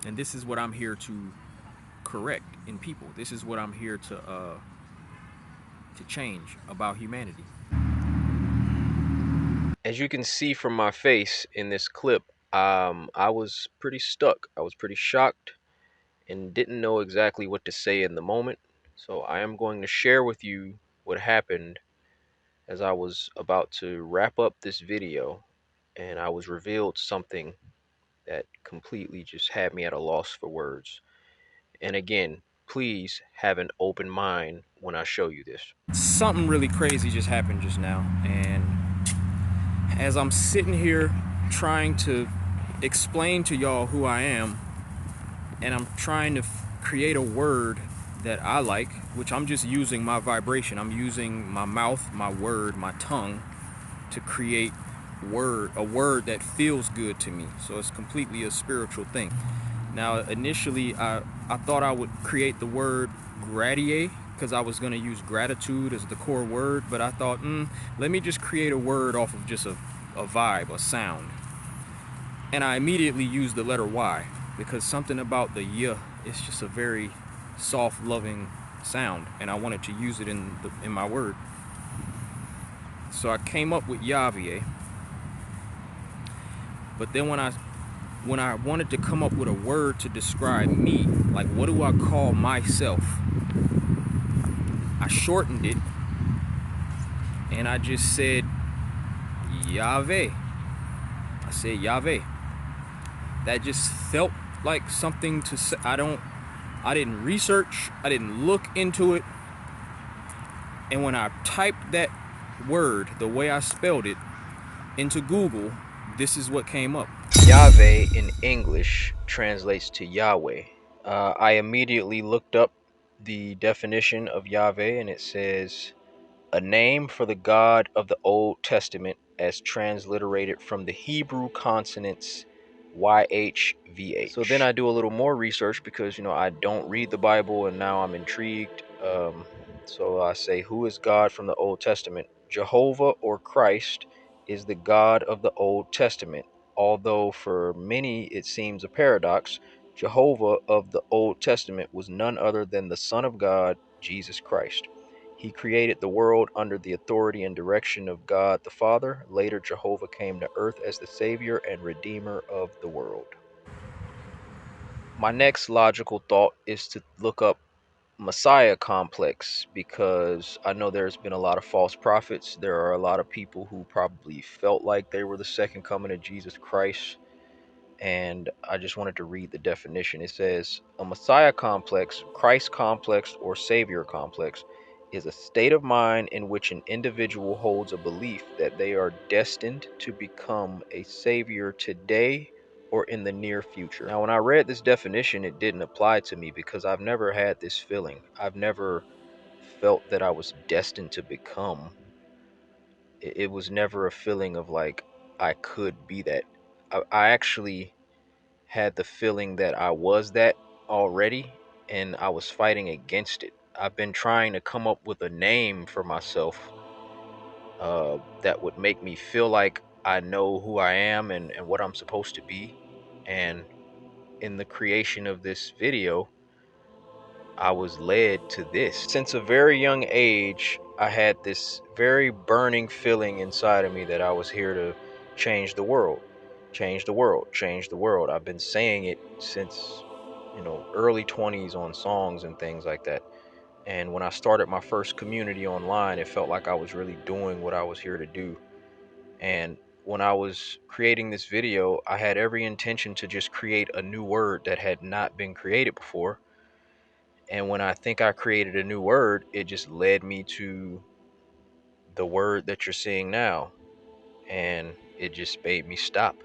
And this is what I'm here to correct in people. This is what I'm here to change about humanity. As you can see from my face in this clip, I was pretty stuck. I was pretty shocked and didn't know exactly what to say in the moment. So I am going to share with you what happened as I was about to wrap up this video, and I was revealed something that completely just had me at a loss for words. And again, please have an open mind when I show you this. Something really crazy just happened just now, and as I'm sitting here trying to explain to y'all who I am, and I'm trying to create a word that I like, which I'm just using my vibration. I'm using my mouth, my word, my tongue to create a word that feels good to me. So it's completely a spiritual thing. Now, initially, I thought I would create the word gratier because I was going to use gratitude as the core word, but I thought, let me just create a word off of just a vibe, a sound. And I immediately used the letter Y because something about the Y, it's just a very soft, loving sound, and I wanted to use it in my word. So I came up with Yávé. But then when I wanted to come up with a word to describe me, like what do I call myself, I shortened it and I just said Yávé. I said Yávé. That just felt like something to say. I didn't research, I didn't look into it. And when I typed that word, the way I spelled it, into Google, this is what came up. Yávé in English translates to Yahweh. I immediately looked up the definition of Yávé, and it says, a name for the God of the Old Testament as transliterated from the Hebrew consonants YHVH. So then I do a little more research because, I don't read the Bible, and now I'm intrigued. So I say, who is God from the Old Testament? Jehovah or Christ is the God of the Old Testament. Although for many it seems a paradox, Jehovah of the Old Testament was none other than the Son of God, Jesus Christ. He created the world under the authority and direction of God the Father. Later, Jehovah came to earth as the Savior and Redeemer of the world. My next logical thought is to look up Messiah complex, because I know there's been a lot of false prophets. There are a lot of people who probably felt like they were the second coming of Jesus Christ. And I just wanted to read the definition. It says, a Messiah complex, Christ complex, or Savior complex is a state of mind in which an individual holds a belief that they are destined to become a savior today or in the near future. Now, when I read this definition, it didn't apply to me because I've never had this feeling. I've never felt that I was destined to become. It was never a feeling of like I could be that. I actually had the feeling that I was that already, and I was fighting against it. I've been trying to come up with a name for myself that would make me feel like I know who I am and what I'm supposed to be. And in the creation of this video, I was led to this. Since a very young age, I had this very burning feeling inside of me that I was here to change the world, change the world, change the world. I've been saying it since, early 20s on songs and things like that. And when I started my first community online, it felt like I was really doing what I was here to do. And when I was creating this video, I had every intention to just create a new word that had not been created before. And when I think I created a new word, it just led me to the word that you're seeing now. And it just made me stop.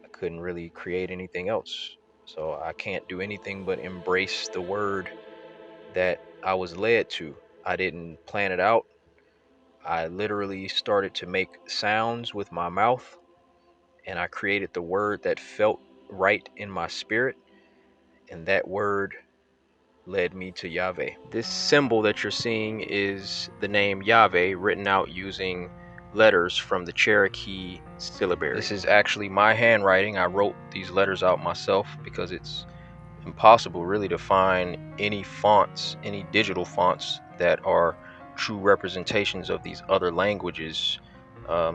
I couldn't really create anything else. So I can't do anything but embrace the word that I was led to. I didn't plan it out. I literally started to make sounds with my mouth, and I created the word that felt right in my spirit, and that word led me to Yávé. This symbol that you're seeing is the name Yávé written out using letters from the Cherokee syllabary. This is actually my handwriting. I wrote these letters out myself because it's impossible really to find any fonts, any digital fonts that are true representations of these other languages.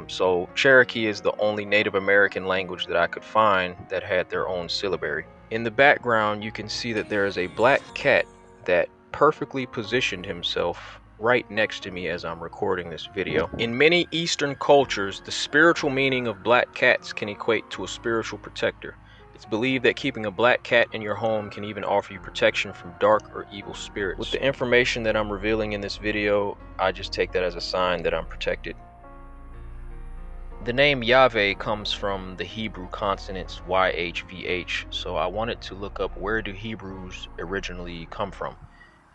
So Cherokee is the only Native American language that I could find that had their own syllabary. In the background, you can see that there is a black cat that perfectly positioned himself right next to me as I'm recording this video. In many Eastern cultures, the spiritual meaning of black cats can equate to a spiritual protector. It's believed that keeping a black cat in your home can even offer you protection from dark or evil spirits. With the information that I'm revealing in this video, I just take that as a sign that I'm protected. The name Yávé comes from the Hebrew consonants YHVH, so I wanted to look up where do Hebrews originally come from.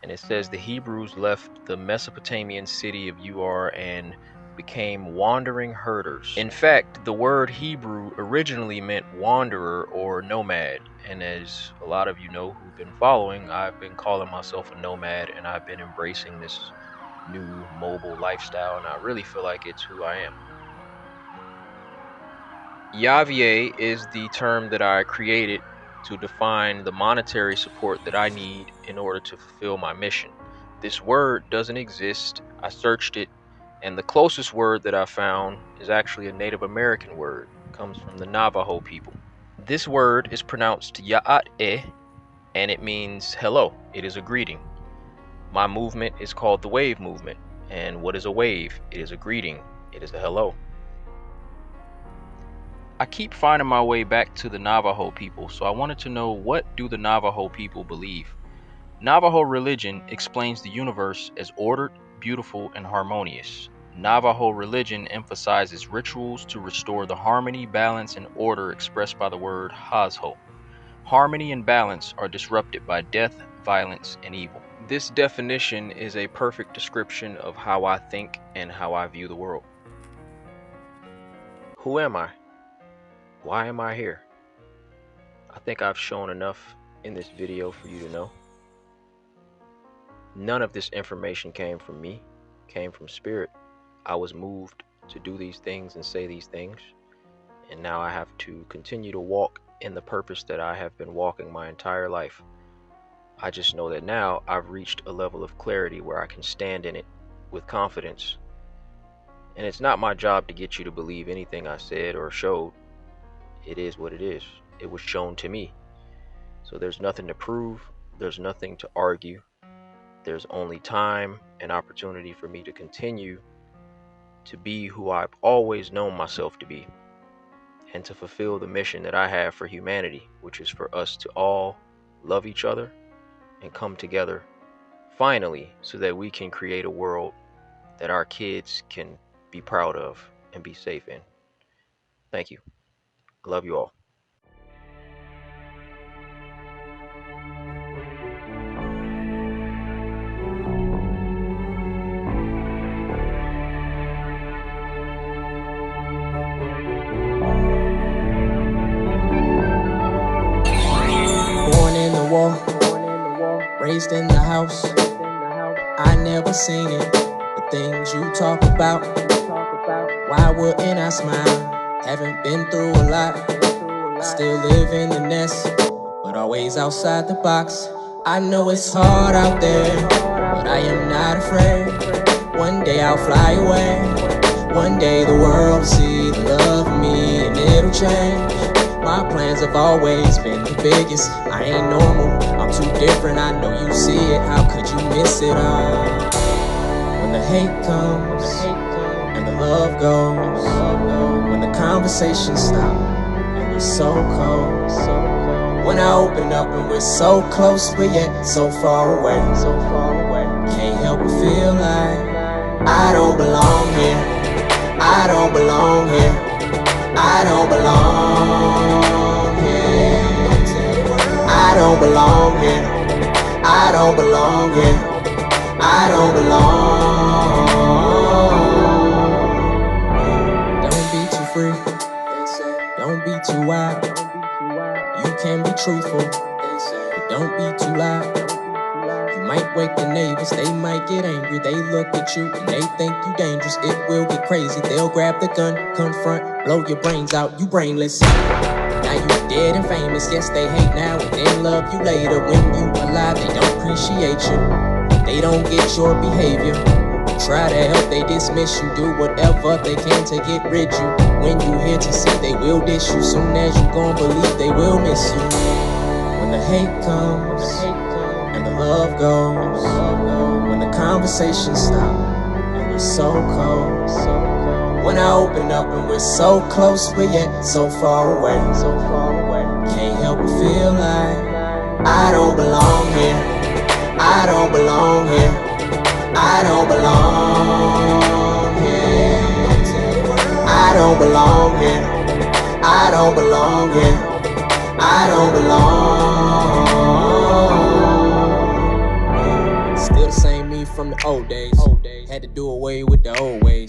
And it says the Hebrews left the Mesopotamian city of Ur and became wandering herders. In fact, the word Hebrew originally meant wanderer or nomad. And as a lot of you know who've been following, I've been calling myself a nomad, and I've been embracing this new mobile lifestyle, and I really feel like it's who I am. Yávé is the term that I created to define the monetary support that I need in order to fulfill my mission. This word doesn't exist. I searched it, and the closest word that I found is actually a Native American word. It comes from the Navajo people. This word is pronounced Ya'at-e, and it means hello. It is a greeting. My movement is called the wave movement. And what is a wave? It is a greeting. It is a hello. I keep finding my way back to the Navajo people, so I wanted to know, what do the Navajo people believe? Navajo religion explains the universe as ordered, beautiful, and harmonious. Navajo religion emphasizes rituals to restore the harmony, balance, and order expressed by the word Hazho. Harmony and balance are disrupted by death, violence, and evil. This definition is a perfect description of how I think and how I view the world. Who am I? Why am I here? I think I've shown enough in this video for you to know. None of this information came from me, came from spirit. I was moved to do these things and say these things, and now I have to continue to walk in the purpose that I have been walking my entire life. I just know that now I've reached a level of clarity where I can stand in it with confidence. And it's not my job to get you to believe anything I said or showed. It is what it is. It was shown to me. So there's nothing to prove. There's nothing to argue. There's only time and opportunity for me to continue to be who I've always known myself to be, and to fulfill the mission that I have for humanity, which is for us to all love each other and come together finally, so that we can create a world that our kids can be proud of and be safe in. Thank you. I love you all. Born in the war, raised in the house. I never seen it. The things you talk about, Why wouldn't I smile? Haven't been through a lot. I still live in the nest, but always outside the box. I know it's hard out there, but I am not afraid. One day I'll fly away. One day the world will see the love of me and it'll change. My plans have always been the biggest. I ain't normal, I'm too different. I know you see it, how could you miss it all? When the hate comes and the love goes, when the conversations stop and we're so cold. When I open up and we're so close, but yet so far away. Can't help but feel like I don't belong here. I don't belong here. I don't belong here. I don't belong here. I don't belong here. I don't belong. Don't be too free. Don't be too wild. You can be truthful, but don't be too loud. You might wake the neighbors, they might get angry. They look at you and they think you dangerous. It will get crazy, they'll grab the gun, confront, blow your brains out, you brainless. Now you dead and famous, yes they hate now and then love you later. When you alive, they don't appreciate you. They don't get your behavior. Try to help, they dismiss you. Do whatever they can to get rid you. When you here to see, they will dish you. Soon as you gon' believe, they will miss you. When the hate comes and the love goes, when the conversations stop and we're so cold. When I open up and we're so close, but yet so far away. Can't help but feel like I don't belong here. I don't belong here. I don't belong here. I don't belong here. I don't belong here. I don't belong. Still the same me from the old days. Had to do away with the old ways.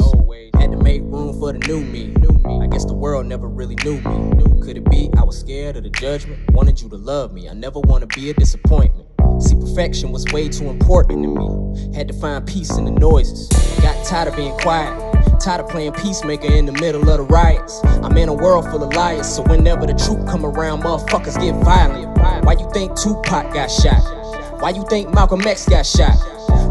Had to make room for the new me. I guess the world never really knew me. Could it be I was scared of the judgment? Wanted you to love me. I never want to be a disappointment. See, perfection was way too important to me. Had to find peace in the noises. Got tired of being quiet. Tired of playing peacemaker in the middle of the riots. I'm in a world full of liars, so whenever the truth come around, motherfuckers get violent. Why you think Tupac got shot? Why you think Malcolm X got shot?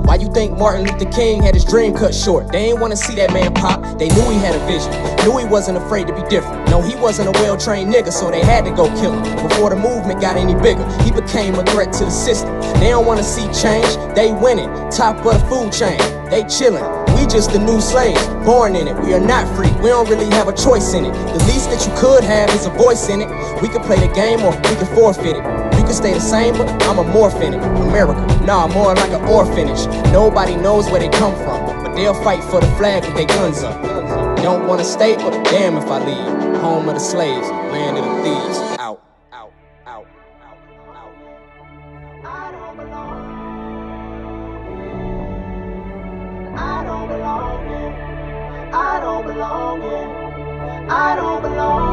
Why you think Martin Luther King had his dream cut short? They ain't wanna see that man pop. They knew he had a vision. Knew he wasn't afraid to be different. No, he wasn't a well-trained nigga, so they had to go kill him. Before the movement got any bigger, he became a threat to the system. They don't wanna see change. They winning. Top of the food chain. They chillin'. We just the new slaves, born in it. We are not free, we don't really have a choice in it. The least that you could have is a voice in it. We can play the game or we can forfeit it. You can stay the same, but I'm a morph in it. America, nah, more like an orphanage. Nobody knows where they come from, but they'll fight for the flag with their guns up. Don't wanna stay, but damn if I leave. Home of the slaves, land of the thieves. Out, out, out, out, out. I don't belong. I don't belong here. I don't belong here. I don't belong.